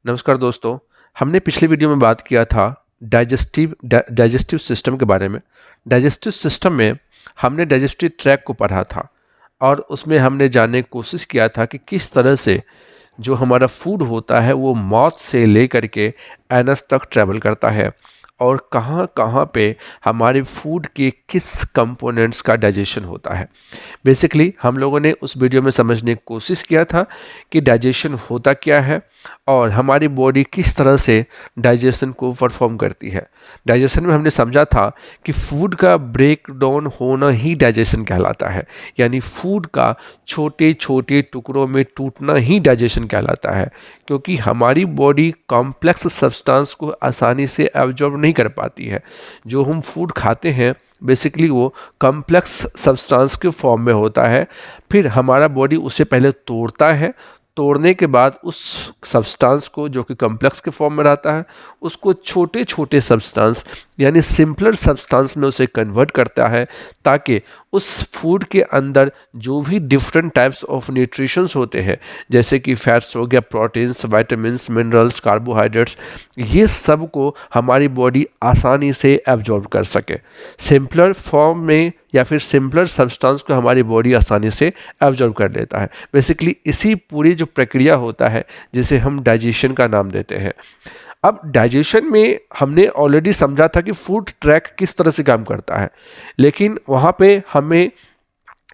नमस्कार दोस्तों। हमने पिछले वीडियो में बात किया था डाइजेस्टिव सिस्टम के बारे में। डाइजेस्टिव सिस्टम में हमने डाइजेस्टिव ट्रैक्ट को पढ़ा था और उसमें हमने जानने की कोशिश किया था कि किस तरह से जो हमारा फूड होता है वो माउथ से लेकर के एनस तक ट्रैवल करता है और कहाँ कहाँ पे हमारे फूड के किस कंपोनेंट्स का डाइजेशन होता है। बेसिकली हम लोगों ने उस वीडियो में समझने की कोशिश किया था कि डाइजेशन होता क्या है और हमारी बॉडी किस तरह से डाइजेशन को परफॉर्म करती है। डाइजेशन में हमने समझा था कि फूड का ब्रेक डाउन होना ही डाइजेशन कहलाता है, यानी फूड का छोटे छोटे टुकड़ों में टूटना ही डाइजेशन कहलाता है, क्योंकि हमारी बॉडी कॉम्प्लेक्स सब्सटेंस को आसानी से एब्जॉर्ब नहीं कर पाती है। जो हम फूड खाते हैं बेसिकली वो कॉम्प्लेक्स सब्सटेंस के फॉर्म में होता है, फिर हमारा बॉडी उसे पहले तोड़ता है, तोड़ने के बाद उस सब्सटेंस को जो कि कॉम्प्लेक्स के फॉर्म में रहता है उसको छोटे छोटे सब्सटेंस यानी सिंपलर सब्सटेंस में उसे कन्वर्ट करता है, ताकि उस फूड के अंदर जो भी डिफरेंट टाइप्स ऑफ न्यूट्रिशंस होते हैं जैसे कि फैट्स हो गया, प्रोटीन्स, विटामिन्स, मिनरल्स, कार्बोहाइड्रेट्स, ये सब को हमारी बॉडी आसानी से एब्जॉर्ब कर सके। सिंपलर फॉर्म में या फिर सिंपलर सब्सटेंस को हमारी बॉडी आसानी से एब्जॉर्ब कर लेता है। बेसिकली इसी पूरी जो प्रक्रिया होता है जिसे हम डाइजेशन का नाम देते हैं। अब डाइजेशन में हमने ऑलरेडी समझा था कि फूड ट्रैक किस तरह से काम करता है, लेकिन वहाँ पे हमें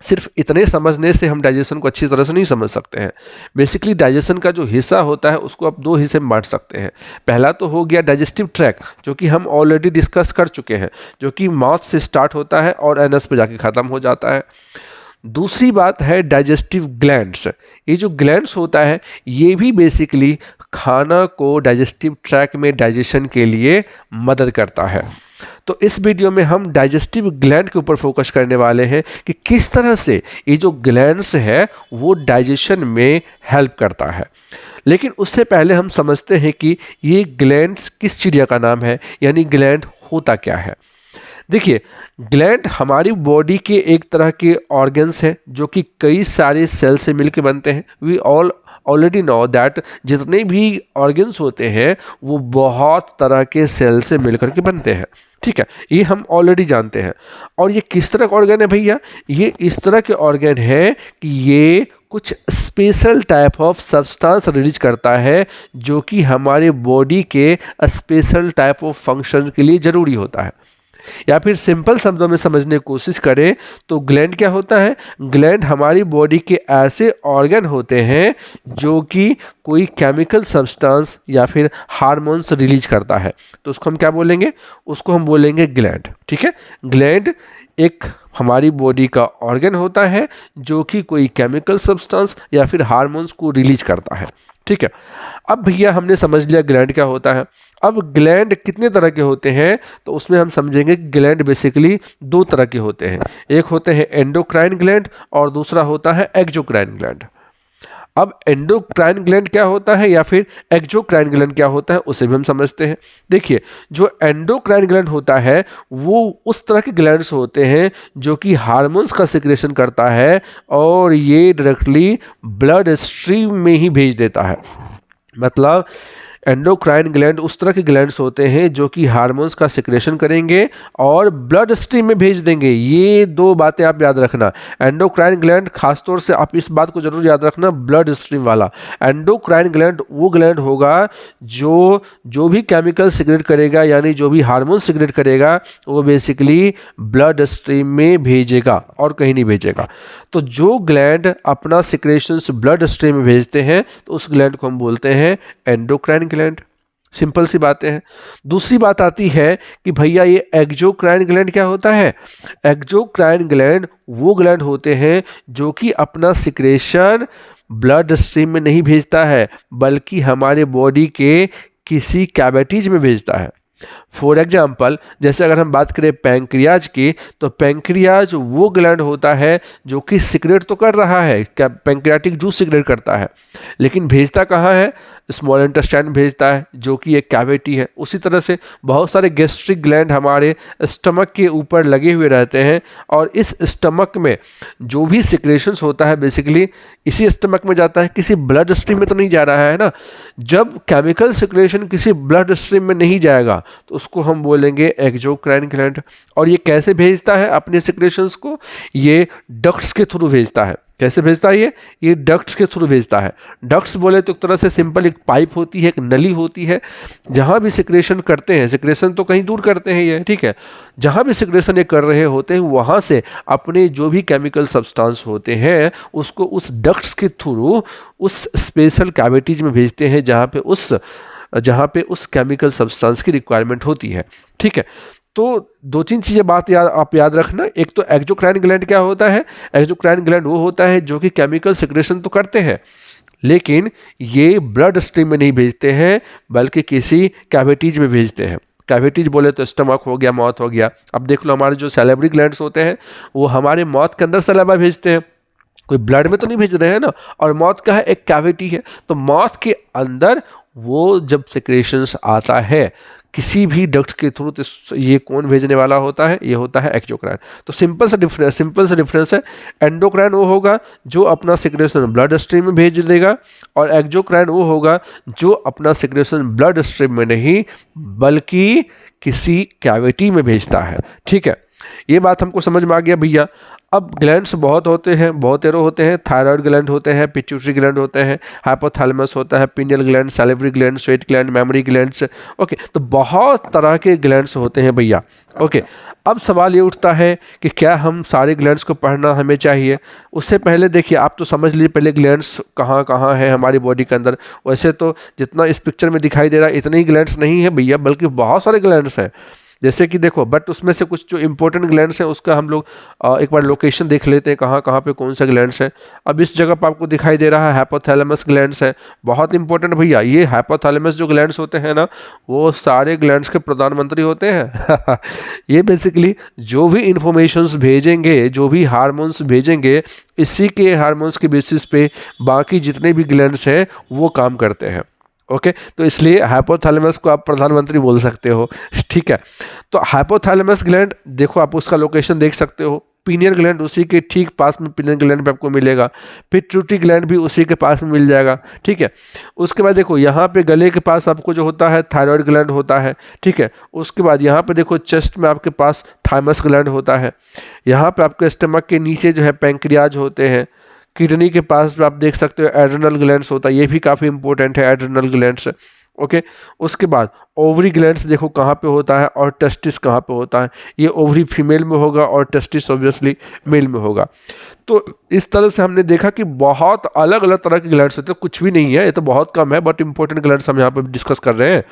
सिर्फ इतने समझने से हम डाइजेशन को अच्छी तरह से नहीं समझ सकते हैं। बेसिकली डाइजेशन का जो हिस्सा होता है उसको आप दो हिस्से में बांट सकते हैं। पहला तो हो गया डाइजेस्टिव ट्रैक्ट, जो कि हम ऑलरेडी डिस्कस कर चुके हैं, जो कि माउथ से स्टार्ट होता है और एनस पे जाके ख़त्म हो जाता है। दूसरी बात है डाइजेस्टिव ग्लैंड्स। ये जो ग्लैंड्स होता है ये भी बेसिकली खाना को डाइजेस्टिव ट्रैक्ट में डाइजेशन के लिए मदद करता है। तो इस वीडियो में हम डाइजेस्टिव ग्लैंड के ऊपर फोकस करने वाले हैं कि किस तरह से ये जो ग्लैंड्स है वो डाइजेशन में हेल्प करता है। लेकिन उससे पहले हम समझते हैं कि ये ग्लैंड्स किस चिड़िया का नाम है, यानी ग्लैंड होता क्या है। देखिए, ग्लैंड हमारी बॉडी के एक तरह के ऑर्गन्स हैं जो कि कई सारे सेल से मिलकर बनते हैं। वी ऑलरेडी नो दैट जितने भी ऑर्गन्स होते हैं वो बहुत तरह के सेल से मिलकर के बनते हैं। ठीक है, ये हम ऑलरेडी जानते हैं। और ये किस तरह का ऑर्गन है भैया? ये इस तरह के ऑर्गन है कि ये कुछ special type of substance release करता है जो कि हमारे बॉडी के स्पेशल टाइप ऑफ फंक्शन के लिए ज़रूरी होता है। या फिर सिंपल शब्दों में समझने की कोशिश करें तो ग्लैंड क्या होता है? ग्लैंड हमारी बॉडी के ऐसे ऑर्गन होते हैं जो कि कोई केमिकल सब्सटेंस या फिर हार्मोन्स रिलीज करता है, तो उसको हम क्या बोलेंगे? उसको हम बोलेंगे ग्लैंड। ठीक है, ग्लैंड एक हमारी बॉडी का ऑर्गन होता है जो कि कोई केमिकल सब्सटेंस या फिर हार्मोन्स को रिलीज करता है। ठीक है, अब भैया हमने समझ लिया ग्लैंड क्या होता है। अब ग्लैंड कितने तरह के होते हैं तो उसमें हम समझेंगे कि ग्लैंड बेसिकली दो तरह के होते हैं। एक होते हैं एंडोक्राइन ग्लैंड और दूसरा होता है एक्सोक्राइन ग्लैंड। अब एंडोक्राइन ग्लैंड क्या होता है या फिर एक्सोक्राइन ग्लैंड क्या होता है उसे भी हम समझते हैं। देखिए, जो एंडोक्राइन ग्लैंड होता है वो उस तरह के ग्लैंड्स होते हैं जो कि हार्मोन्स का सिक्रेशन करता है और ये डायरेक्टली ब्लड स्ट्रीम में ही भेज देता है। मतलब एंडोक्राइन ग्लैंड उस तरह के ग्लैंड्स होते हैं जो कि हार्मोन्स का सिक्रेशन करेंगे और ब्लड स्ट्रीम में भेज देंगे। ये दो बातें आप याद रखना। एंडोक्राइन ग्लैंड, खासतौर से आप इस बात को जरूर याद रखना, ब्लड स्ट्रीम वाला। एंडोक्राइन ग्लैंड वो ग्लैंड होगा जो भी केमिकल सिक्रेट करेगा, यानी जो भी हार्मोन सिक्रेट करेगा वो बेसिकली ब्लड स्ट्रीम में भेजेगा और कहीं नहीं भेजेगा। तो जो ग्लैंड अपना सिक्रेशंस ब्लड स्ट्रीम में भेजते हैं तो उस ग्लैंड को हम बोलते हैं एंडोक्राइन ग्लैंड। सिंपल सी बातें हैं। दूसरी बात आती है कि भैया ये एक्सोक्राइन ग्लैंड क्या होता है? एक्सोक्राइन ग्लैंड वो ग्लैंड होते हैं जो कि अपना सिक्रेशन ब्लड स्ट्रीम में नहीं भेजता है बल्कि हमारे बॉडी के किसी कैविटीज में भेजता है। फॉर एग्जाम्पल, जैसे अगर हम बात करें पैंक्रियाज की, तो पैंक्रियाज वो ग्लैंड होता है जो कि सिक्रेट तो कर रहा है, क्या पैंक्रियाटिक जूस सिक्रेट करता है, लेकिन भेजता कहाँ है? स्मॉल इंटेस्टाइन भेजता है जो कि एक कैविटी है। उसी तरह से बहुत सारे गैस्ट्रिक ग्लैंड हमारे स्टमक के ऊपर लगे हुए रहते हैं और इस स्टमक में जो भी सिक्रेशंस होता है बेसिकली इसी स्टमक में जाता है, किसी ब्लड स्ट्रीम में तो नहीं जा रहा है ना। जब केमिकल सिक्रेशन किसी ब्लड स्ट्रीम में नहीं जाएगा तो उसको हम बोलेंगे एक्सोक्राइन ग्लैंड। और ये कैसे भेजता है अपने सिक्रेशंस को? ये डक्ट्स के थ्रू भेजता है। कैसे भेजता है ये डक्ट्स के थ्रू भेजता है। डक्ट्स बोले तो एक तरह से सिंपल एक पाइप होती है, एक नली होती है, जहाँ भी सिक्रेशन करते हैं, सिक्रेशन तो कहीं दूर करते हैं ये, ठीक है, जहाँ भी सिक्रेशन ये कर रहे होते हैं वहाँ से अपने जो भी केमिकल सब्सटेंस होते हैं उसको उस डक्ट्स के थ्रू उस स्पेशल कैविटीज में भेजते हैं जहाँ पे उस केमिकल सब्सटेंस की रिक्वायरमेंट होती है, ठीक है। तो दो तीन चीज़ें आप याद रखना। एक तो एक्सोक्राइन ग्लैंड क्या होता है? एक्सोक्राइन ग्लैंड वो होता है जो कि केमिकल सिक्रेशन तो करते हैं लेकिन ये ब्लड स्ट्रीम में नहीं भेजते हैं बल्कि किसी कैविटीज में भेजते हैं। कैविटीज बोले तो स्टमक हो गया, माउथ हो गया। अब देख लो हमारे जो सैलिवरी ग्लैंड्स होते हैं वो हमारे माउथ के अंदर सलाइवा भेजते हैं, कोई ब्लड में तो नहीं भेज रहे हैं ना। और माउथ का है एक कैविटी है, तो माउथ के अंदर वो जब सिक्रेशंस आता है किसी भी डक्ट के थ्रू तो ये कौन भेजने वाला होता है? ये होता है एक्सोक्राइन। तो सिंपल सा डिफरेंस है। एंडोक्राइन वो होगा जो अपना सिक्रेशन ब्लड स्ट्रीम में भेज देगा और एक्सोक्राइन वो होगा जो अपना सिक्रेशन ब्लड स्ट्रीम में नहीं बल्कि किसी कैविटी में भेजता है, ठीक है। ये बात हमको समझ में आ गया भैया। अब ग्लैंड्स बहुत होते हैं, बहुत एरो होते हैं। थायराइड ग्लैंड होते हैं, पिट्यूटरी ग्लैंड होते हैं, हाइपोथैलेमस होता है, pineal gland, salivary gland, sweat gland, mammary glands. Okay, तो बहुत तरह के ग्लैंड्स होते हैं भैया। ओके, अब सवाल ये उठता है कि क्या हम सारे ग्लैंड्स को पढ़ना हमें चाहिए? उससे पहले देखिए, आप तो समझ लीजिए पहले ग्लैंड्स कहाँ कहाँ है हमारी बॉडी के अंदर। वैसे तो जितना इस पिक्चर में दिखाई दे रहा है इतने ही ग्लैंड्स नहीं है भैया, बल्कि बहुत सारे ग्लैंड्स हैं। जैसे कि देखो, बट उसमें से कुछ जो इंपॉर्टेंट ग्लैंड्स हैं उसका हम लोग एक बार लोकेशन देख लेते हैं, कहाँ कहाँ पे कौन सा ग्लैंड्स है। अब इस जगह पर आपको दिखाई दे रहा है हाइपोथैलेमस ग्लैंड्स है, बहुत इंपॉर्टेंट भैया। ये हाइपोथैलेमस जो ग्लैंड्स होते हैं ना वो सारे ग्लैंड्स के प्रधानमंत्री होते हैं ये बेसिकली जो भी इंफॉर्मेशंस भेजेंगे, जो भी हार्मोन्स भेजेंगे, इसी के हार्मोन्स के बेसिस पे बाकी जितने भी ग्लैंड्स हैं वो काम करते हैं। ओके, तो इसलिए हाइपोथैलेमस को आप प्रधानमंत्री बोल सकते हो, ठीक है। तो हाइपोथैलेमस ग्लैंड देखो, आप उसका लोकेशन देख सकते हो। पीनियल ग्लैंड उसी के ठीक पास में पीनियल ग्लैंड पे आपको मिलेगा। पिट्यूटरी ग्लैंड भी उसी के पास में मिल जाएगा, ठीक है। उसके बाद देखो यहाँ पे गले के पास आपको जो होता है थायराइड ग्लैंड होता है, ठीक है। उसके बाद यहाँ पे देखो चेस्ट में आपके पास थाइमस ग्लैंड होता है। यहाँ पे आपके स्टमक के नीचे जो है पैंक्रियाज होते हैं। किडनी के पास आप देख सकते हो एड्रिनल ग्लैंड्स होता है, ये भी काफ़ी इंपॉर्टेंट है एड्रिनल ग्लैंड्स। ओके, उसके बाद ओवरी ग्लैंड्स देखो कहाँ पे होता है और टेस्टिस कहाँ पे होता है। ये ओवरी फीमेल में होगा और टेस्टिस ऑब्वियसली मेल में होगा। तो इस तरह से हमने देखा कि बहुत अलग अलग तरह के ग्लैंड्स होते हैं, कुछ भी नहीं है, ये तो बहुत कम है, बट इंपॉर्टेंट ग्लैंड्स हम यहाँ पे डिस्कस कर रहे हैं।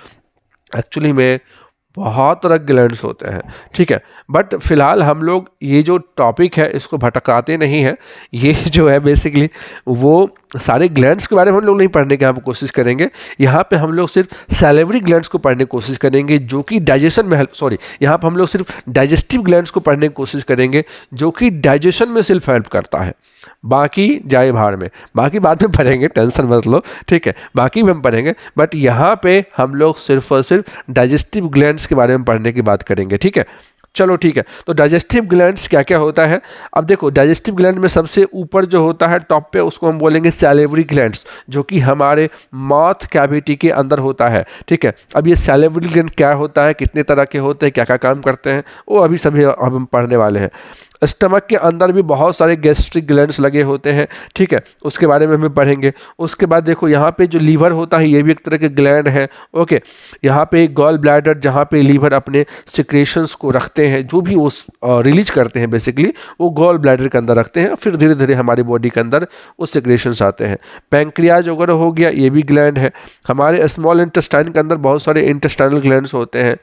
एक्चुअली में बहुत तरह के ग्लैंड्स होते हैं, ठीक है। बट फिलहाल हम लोग ये जो टॉपिक है इसको भटकाते नहीं हैं। ये जो है बेसिकली वो सारे ग्लैंड्स के बारे में हम लोग नहीं पढ़ने की यहाँ पर कोशिश करेंगे। यहाँ पे हम लोग सिर्फ सैलिवरी ग्लैंड्स को पढ़ने की कोशिश करेंगे जो कि डाइजेशन में यहाँ पर हम लोग सिर्फ डाइजेस्टिव ग्लैंड्स को पढ़ने की कोशिश करेंगे जो कि डाइजेशन में सिर्फ हेल्प करता है। बाकी जाए भाड़ में, बाकी बाद में पढ़ेंगे, टेंशन मत लो, ठीक है। बाकी भी हम पढ़ेंगे, बट यहाँ पे हम लोग सिर्फ और सिर्फ डाइजेस्टिव ग्लैंड्स के बारे में पढ़ने की बात करेंगे, ठीक है। चलो ठीक है, तो डाइजेस्टिव ग्लैंड्स क्या क्या होता है। अब देखो, डाइजेस्टिव ग्लैंड में सबसे ऊपर जो होता है टॉप पे, उसको हम बोलेंगे सैलिवरी ग्लैंड्स, जो कि हमारे माउथ कैविटी के अंदर होता है, ठीक है। अब ये सैलिवरी ग्लैंड क्या होता है, कितने तरह के होते हैं, क्या क्या काम करते हैं, वो अभी सभी हम पढ़ने वाले हैं। स्टमक के अंदर भी बहुत सारे गैस्ट्रिक ग्लैंड्स लगे होते हैं, ठीक है, उसके बारे में हमें पढ़ेंगे। उसके बाद देखो यहाँ पे जो लीवर होता है ये भी एक तरह के ग्लैंड है। ओके, यहाँ पे गॉल ब्लैडर, जहाँ पे लीवर अपने सिक्रेशंस को रखते हैं, जो भी वो रिलीज करते हैं बेसिकली वो गॉल ब्लैडर के अंदर रखते हैं, फिर धीरे धीरे हमारी बॉडी के अंदर वो सिक्रेशंस आते हैं। पैंक्रियाज वगैरह हो गया, ये भी ग्लैंड है। हमारे स्मॉल इंटेस्टाइन के अंदर बहुत सारे इंटेस्टाइनल ग्लैंड्स होते हैं।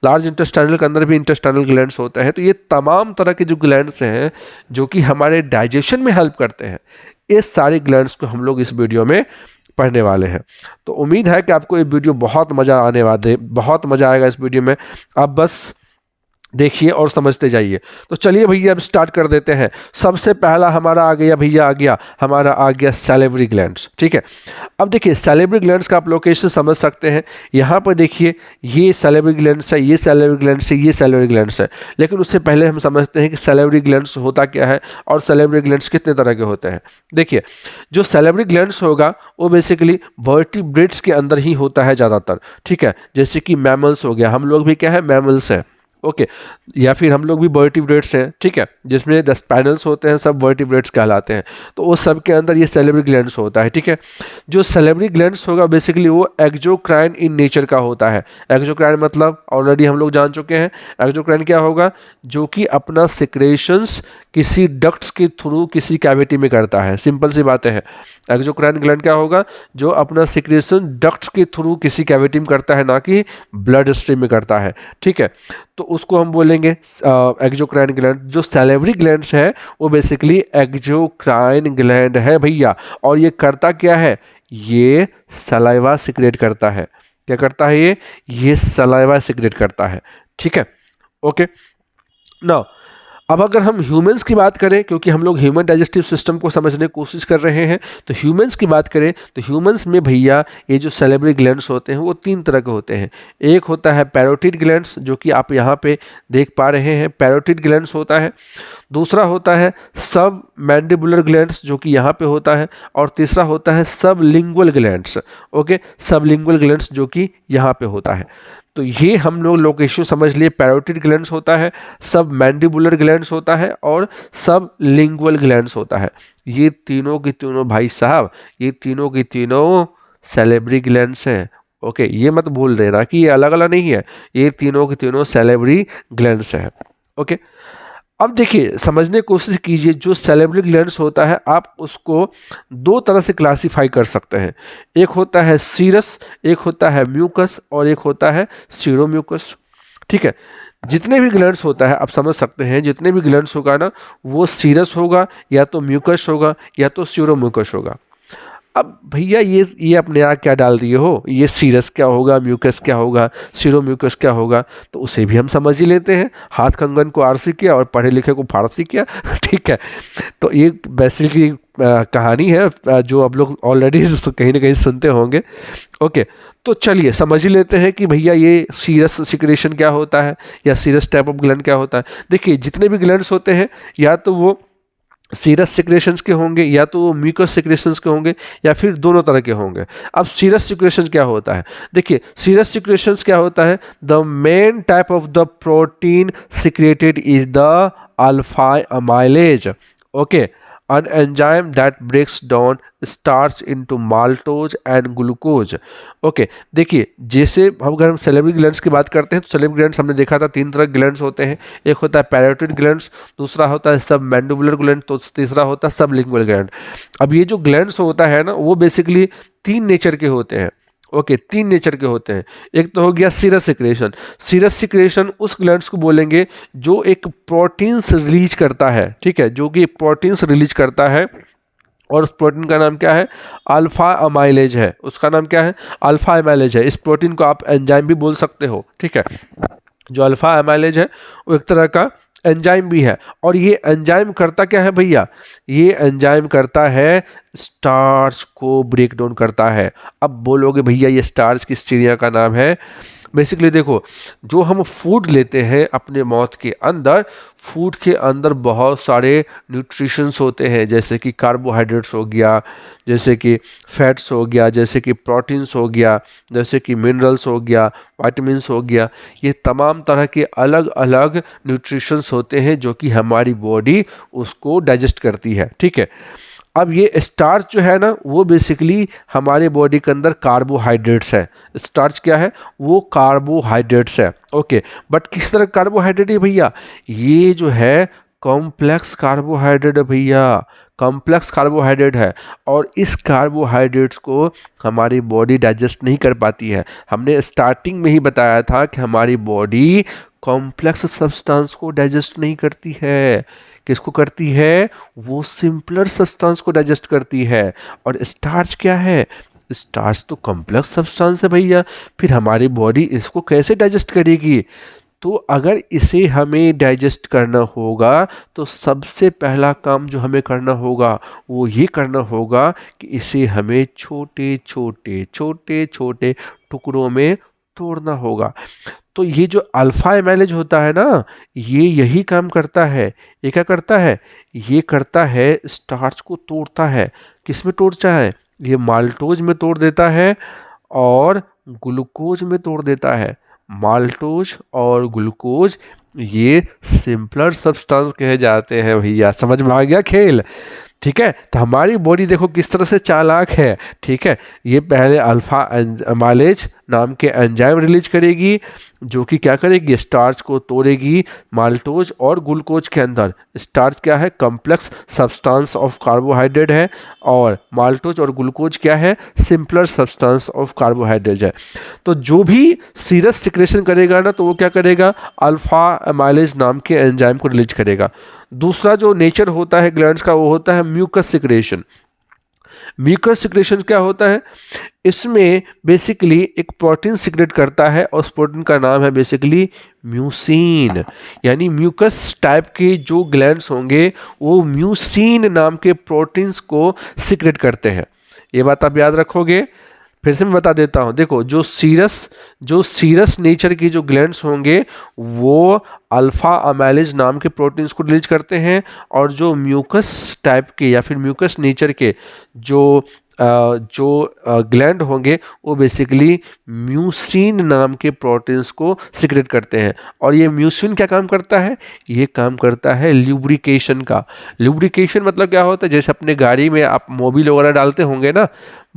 लार्ज इंटेस्टाइनल के अंदर भी इंटेस्टाइनल ग्लैंड्स होते हैं। तो ये तमाम तरह के जो ग्लैंड्स हैं जो कि हमारे डाइजेशन में हेल्प करते हैं, इस सारे ग्लैंड्स को हम लोग इस वीडियो में पढ़ने वाले हैं। तो उम्मीद है कि आपको ये वीडियो बहुत मज़ा आने वाले, बहुत मज़ा आएगा इस वीडियो में। आप बस देखिए और समझते जाइए। तो चलिए भैया अब स्टार्ट कर देते हैं। सबसे पहला हमारा आ गया भैया, हमारा आ गया सैलिवरी ग्लैंड्स। ठीक है, अब देखिए सैलिवरी ग्लैंड्स का आप लोकेशन समझ सकते हैं। यहाँ पर देखिए ये सैलिवरी ग्लैंड्स है, ये सैलिवरी ग्लैंड्स है, ये सैलिवरी ग्लैंड्स है। लेकिन उससे पहले हम समझते हैं कि सैलिवरी ग्लैंड्स होता क्या है और सैलिवरी ग्लैंड्स कितने तरह के होते हैं। देखिए जो सैलिवरी ग्लैंड्स होगा वो बेसिकली वर्टिब्रेट्स के अंदर ही होता है ज़्यादातर। ठीक है, जैसे कि मैमल्स हो गया, हम लोग भी क्या है, मैमल्स हैं। ओके, या फिर हम लोग भी वर्टिब्रेट्स हैं। ठीक है, जिसमें 10 पैनल्स होते हैं, सब वर्टिब्रेट्स कहलाते हैं। तो वो सब के अंदर ये सैलिवरी ग्लैंड्स होता है। ठीक है, जो सैलिवरी ग्लैंड्स होगा बेसिकली वो एक्सोक्राइन इन नेचर का होता है। एक्सोक्राइन मतलब ऑलरेडी हम लोग जान चुके हैं। एक्सोक्राइन क्या होगा, जो कि अपना सिक्रेशंस किसी डक्ट्स के थ्रू किसी कैविटी में करता है। सिंपल सी बातें हैं। एक्सोक्राइन ग्लैंड क्या होगा, जो अपना सिक्रेशन डक्ट्स के थ्रू किसी कैविटी में करता है, ना कि ब्लड स्ट्रीम में करता है। ठीक है, तो उसको हम बोलेंगे एक्सोक्राइन ग्लैंड। जो सैलिवरी ग्लैंड्स है वो बेसिकली एक्सोक्राइन ग्लैंड है भैया। और ये करता क्या है, ये सलाइवा सिक्रेट करता है। क्या करता है ये सलाइवा सिक्रेट करता है। ठीक है, ओके। नाउ अब अगर हम ह्यूमंस की बात करें, क्योंकि हम लोग ह्यूमन डाइजेस्टिव सिस्टम को समझने की कोशिश कर रहे हैं, तो ह्यूमंस की बात करें तो ह्यूमंस में भैया ये जो सैलिवरी ग्लैंड्स होते हैं वो 3 तरह के होते हैं। एक होता है पैरोटिड ग्लैंड्स, जो कि आप यहाँ पे देख पा रहे हैं, पैरोटिड ग्लैंड्स होता है। दूसरा होता है सब मैंडिबुलर ग्लैंड्स, जो कि यहाँ पे होता है। और तीसरा होता है सब लिंगुअल ग्लैंड्स। ओके, सब लिंगुअल ग्लैंड्स जो कि यहाँ पे होता है। तो ये हम लोग लोकेशन समझ लिए, पैरोटिड ग्लैंड्स होता है, सब मैंडिबुलर ग्लैंड्स होता है और सब लिंगुअल ग्लैंड्स होता है। ये तीनों की तीनों भाई साहब, ये तीनों की तीनों सैलिवरी ग्लैंड्स हैं। ओके, ये मत भूल देना कि ये अलग अलग नहीं है, ये तीनों की तीनों सैलिवरी ग्लैंड्स हैं। ओके, अब देखिए समझने की कोशिश कीजिए। जो सैलिवरी ग्लैंड्स होता है आप उसको 2 तरह से क्लासीफाई कर सकते हैं। एक होता है सीरस, एक होता है म्यूकस और एक होता है सीरोम्यूकस। ठीक है, जितने भी ग्लैंड्स होता है आप समझ सकते हैं, जितने भी ग्लैंड्स होगा ना वो सीरस होगा, या तो म्यूकस होगा, या तो सीरोम्यूकस होगा। अब भैया ये अपने यहाँ क्या डाल दिए हो, ये सीरस क्या होगा, म्यूकस क्या होगा, सीरोम्यूकस क्या होगा, तो उसे भी हम समझ ही लेते हैं। हाथ कंगन को आरसी किया और पढ़े लिखे को फारसी किया। ठीक है, तो ये बेसिकली कहानी है जो आप लोग ऑलरेडी कहीं ना कहीं सुनते होंगे। ओके, तो चलिए समझ ही लेते हैं कि भैया ये सीरस सिक्रेशन क्या होता है या सीरस टाइप ऑफ ग्लैंड क्या होता है। देखिए जितने भी ग्लैंड्स होते हैं या तो वो सीरस सिक्रेशंस के होंगे, या तो वो म्यूकस सिक्रेशंस के होंगे, या फिर दोनों तरह के होंगे। अब सीरस सिक्रेशन क्या होता है, देखिए सीरस सिक्रेशंस क्या होता है, the main type of the protein secreted is the alpha amylase. Okay, an enzyme that breaks down starch into maltose and glucose। Okay, देखिए जैसे अगर हम सैलिवरी ग्लैंड्स की बात करते हैं तो सैलिवरी ग्लैंड्स हमने देखा था 3 तरह के ग्लैंड्स होते हैं। एक होता है पैरोटिड ग्लैंड्स, दूसरा होता है सब मैंडिबुलर ग्लैंड, तो तीसरा होता है सब लिंगुअल ग्लैंड। अब ये जो ग्लैंड्स होता है ना वो बेसिकली 3 नेचर के होते हैं। ओके, 3 नेचर के होते हैं। एक तो हो गया सीरस सिक्रेशन। सीरस सिक्रेशन उस ग्लैंड्स को बोलेंगे जो एक प्रोटीन्स रिलीज करता है। ठीक है, जो कि प्रोटीन्स रिलीज करता है और उस प्रोटीन का नाम क्या है, अल्फा अमाइलेज है। उसका नाम क्या है, अल्फा अमाइलेज है। इस प्रोटीन को आप एंजाइम भी बोल सकते हो। ठीक है, जो अल्फा अमाइलेज है वो एक तरह का एंजाइम भी है। और ये एंजाइम करता क्या है भैया, ये एंजाइम करता है स्टार्च को ब्रेक डाउन करता है। अब बोलोगे भैया ये स्टार्च किस चिड़िया का नाम है, बेसिकली देखो जो हम फूड लेते हैं अपने माउथ के अंदर, फूड के अंदर बहुत सारे न्यूट्रिशंस होते हैं, जैसे कि कार्बोहाइड्रेट्स हो गया, जैसे कि फैट्स हो गया, जैसे कि प्रोटीन्स हो गया, जैसे कि मिनरल्स हो गया, विटामिन्स हो गया। ये तमाम तरह के अलग अलग न्यूट्रिशंस होते हैं जो कि हमारी बॉडी उसको डाइजेस्ट करती है। ठीक है, अब ये स्टार्च जो है ना वो बेसिकली हमारे बॉडी के अंदर कार्बोहाइड्रेट्स है। स्टार्च क्या है, वो कार्बोहाइड्रेट्स है। ओके, बट किस तरह कार्बोहाइड्रेट है भैया, ये जो है कॉम्प्लेक्स कार्बोहाइड्रेट है भैया, कॉम्प्लेक्स कार्बोहाइड्रेट है। और इस कार्बोहाइड्रेट्स को हमारी बॉडी डाइजेस्ट नहीं कर पाती है। हमने स्टार्टिंग में ही बताया था कि हमारी बॉडी कॉम्प्लेक्स सब्सटेंस को डाइजेस्ट नहीं करती है। किसको करती है, वो सिंपलर सब्सटेंस को डाइजेस्ट करती है। और स्टार्च क्या है, स्टार्च तो कॉम्प्लेक्स सब्सटेंस है भैया, फिर हमारी बॉडी इसको कैसे डाइजेस्ट करेगी। तो अगर इसे हमें डाइजेस्ट करना होगा तो सबसे पहला काम जो हमें करना होगा वो ये करना होगा कि इसे हमें छोटे छोटे छोटे छोटे टुकड़ों में तोड़ना होगा। तो ये जो अल्फा एमाइलेज होता है ना, ये यही काम करता है। ये क्या करता है? ये करता है स्टार्च को तोड़ता है। किस में तोड़ता है? ये माल्टोज में तोड़ देता है और ग्लूकोज में तोड़ देता है। माल्टोज और ग्लूकोज ये सिंपलर सब्सटेंस कहे जाते हैं भैया। समझ में आ गया खेल? ठीक है, तो हमारी बॉडी देखो किस तरह से चालाक है। ठीक है, ये पहले अल्फा एमाइलेज नाम के एंजाइम रिलीज करेगी जो कि क्या करेगी? स्टार्च को तोड़ेगी माल्टोज और ग्लूकोज के अंदर। स्टार्च क्या है? कॉम्प्लेक्स सब्सटेंस ऑफ कार्बोहाइड्रेट है और माल्टोज और ग्लूकोज क्या है? सिंपलर सब्सटेंस ऑफ कार्बोहाइड्रेट है। तो जो भी सीरस सिक्रेशन करेगा ना, तो वो क्या करेगा? अल्फा एमाइलेज नाम के एंजाइम को रिलीज करेगा। दूसरा जो नेचर होता है ग्लैंड्स का, वो होता है म्यूकस सिक्रेशन। म्यूकस सिक्रेशन क्या होता है? इसमें बेसिकली एक प्रोटीन सिक्रेट करता है और उस प्रोटीन का नाम है बेसिकली म्यूसिन। यानी म्यूकस टाइप के जो ग्लैंड्स होंगे वो म्यूसिन नाम के प्रोटीन्स को सिक्रेट करते हैं। ये बात आप याद रखोगे। फिर से मैं बता देता हूँ। देखो, जो सीरस नेचर की जो ग्लैंड्स होंगे वो अल्फा अमाइलेज नाम के प्रोटीन्स को रिलीज करते हैं, और जो म्यूकस टाइप के या फिर म्यूकस नेचर के जो ग्लैंड होंगे वो बेसिकली म्यूसिन नाम के प्रोटीन्स को सिक्रेट करते हैं। और ये म्यूसिन क्या काम करता है? ये काम करता है ल्यूब्रिकेशन का। ल्यूब्रिकेशन मतलब क्या होता है? जैसे अपने गाड़ी में आप मोबिल वगैरह डालते होंगे ना,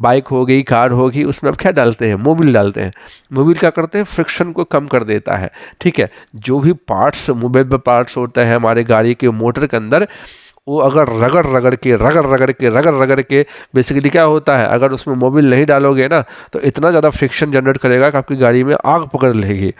बाइक हो गई, कार होगी, उसमें आप क्या डालते हैं? मोबिल डालते हैं। मोबिल क्या करते हैं? फ्रिक्शन को कम कर देता है। ठीक है, जो भी पार्ट्स मूवेबल पार्ट्स होता है हमारे गाड़ी के मोटर के अंदर, वो अगर रगड़ के बेसिकली क्या होता है, अगर उसमें मोबिल नहीं डालोगे ना तो इतना ज़्यादा फ्रिक्शन जनरेट करेगा कि आपकी गाड़ी में आग पकड़ लेगी।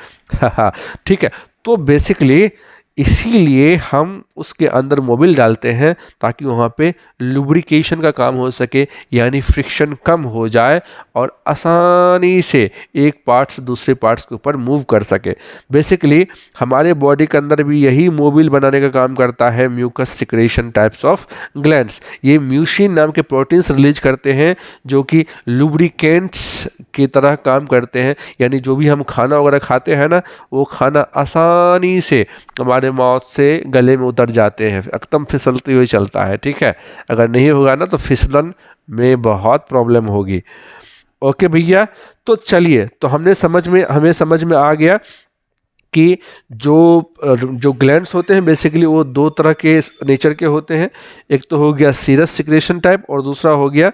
ठीक है, तो बेसिकली इसीलिए हम उसके अंदर मोबिल डालते हैं ताकि वहाँ पे लुब्रिकेशन का काम हो सके, यानी फ्रिक्शन कम हो जाए और आसानी से एक पार्ट से दूसरे पार्ट्स के ऊपर मूव कर सके। बेसिकली हमारे बॉडी के अंदर भी यही मोबिल बनाने का काम करता है mucus secretion types of glands. ये म्यूसिन नाम के प्रोटीन्स रिलीज करते हैं जो कि लुब्रिकेंट्स की तरह काम करते हैं। यानी जो भी हम खाना वगैरह खाते हैं ना, वो खाना आसानी से हमारे माउथ से गले में उतर जाते हैं, एकदम फिसलते हुए चलता है। ठीक है, अगर नहीं होगा ना तो फिसलन में बहुत प्रॉब्लम होगी। ओके भैया, तो चलिए, तो हमें समझ में आ गया कि जो ग्लैंड्स होते हैं बेसिकली वो दो तरह के नेचर के होते हैं। एक तो हो गया सीरस सिक्रेशन टाइप और दूसरा हो गया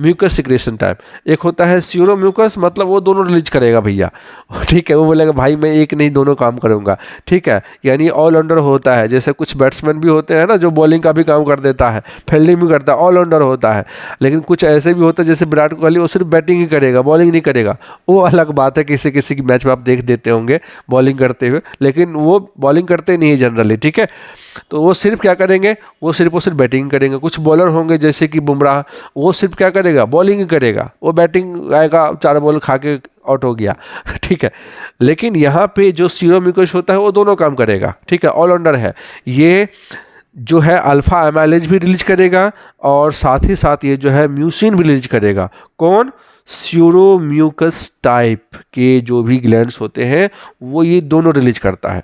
म्यूकस सिक्रेशन टाइप। एक होता है स्यूरो म्यूकस, मतलब वो दोनों रिलीज करेगा भैया। ठीक है, वो बोलेगा भाई मैं एक नहीं दोनों काम करूँगा। ठीक है, यानी ऑलराउंडर होता है। जैसे कुछ बैट्समैन भी होते हैं ना जो बॉलिंग का भी काम कर देता है, फील्डिंग भी करता है, ऑलराउंडर होता है। लेकिन कुछ ऐसे भी होता है जैसे विराट कोहली, वो सिर्फ बैटिंग ही करेगा, बॉलिंग नहीं करेगा। वो अलग बात है, किसी किसी की मैच में आप देख देते होंगे बॉलिंग करते हुए, लेकिन वो बॉलिंग करते नहीं है जनरली। ठीक है, तो वो सिर्फ क्या करेंगे? वो सिर्फ बैटिंग करेंगे। कुछ बॉलर होंगे जैसे कि बुमराह, वो सिर्फ क्या करेगा? बॉलिंग ही करेगा। वो बैटिंग आएगा, 4 बॉल खा के आउट हो गया। ठीक है, लेकिन यहाँ पे जो सीरो म्यूकस होता है वो दोनों काम करेगा। ठीक है, ऑलराउंडर है। ये जो है अल्फा एमाइलेज भी रिलीज करेगा और साथ ही साथ ये जो है म्यूसिन भी रिलीज करेगा। कौन? स्यूरो म्यूकस टाइप के जो भी ग्लैंड्स होते हैं वो ये दोनों रिलीज करता है।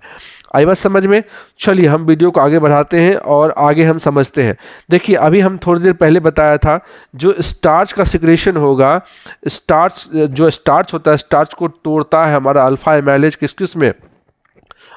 आई बात समझ में? चलिए हम वीडियो को आगे बढ़ाते हैं और आगे हम समझते हैं। देखिए, अभी हम थोड़ी देर पहले बताया था जो स्टार्च का सिक्रेशन होगा, स्टार्च होता है, स्टार्च को तोड़ता है हमारा अल्फा एमाइलेज किस में?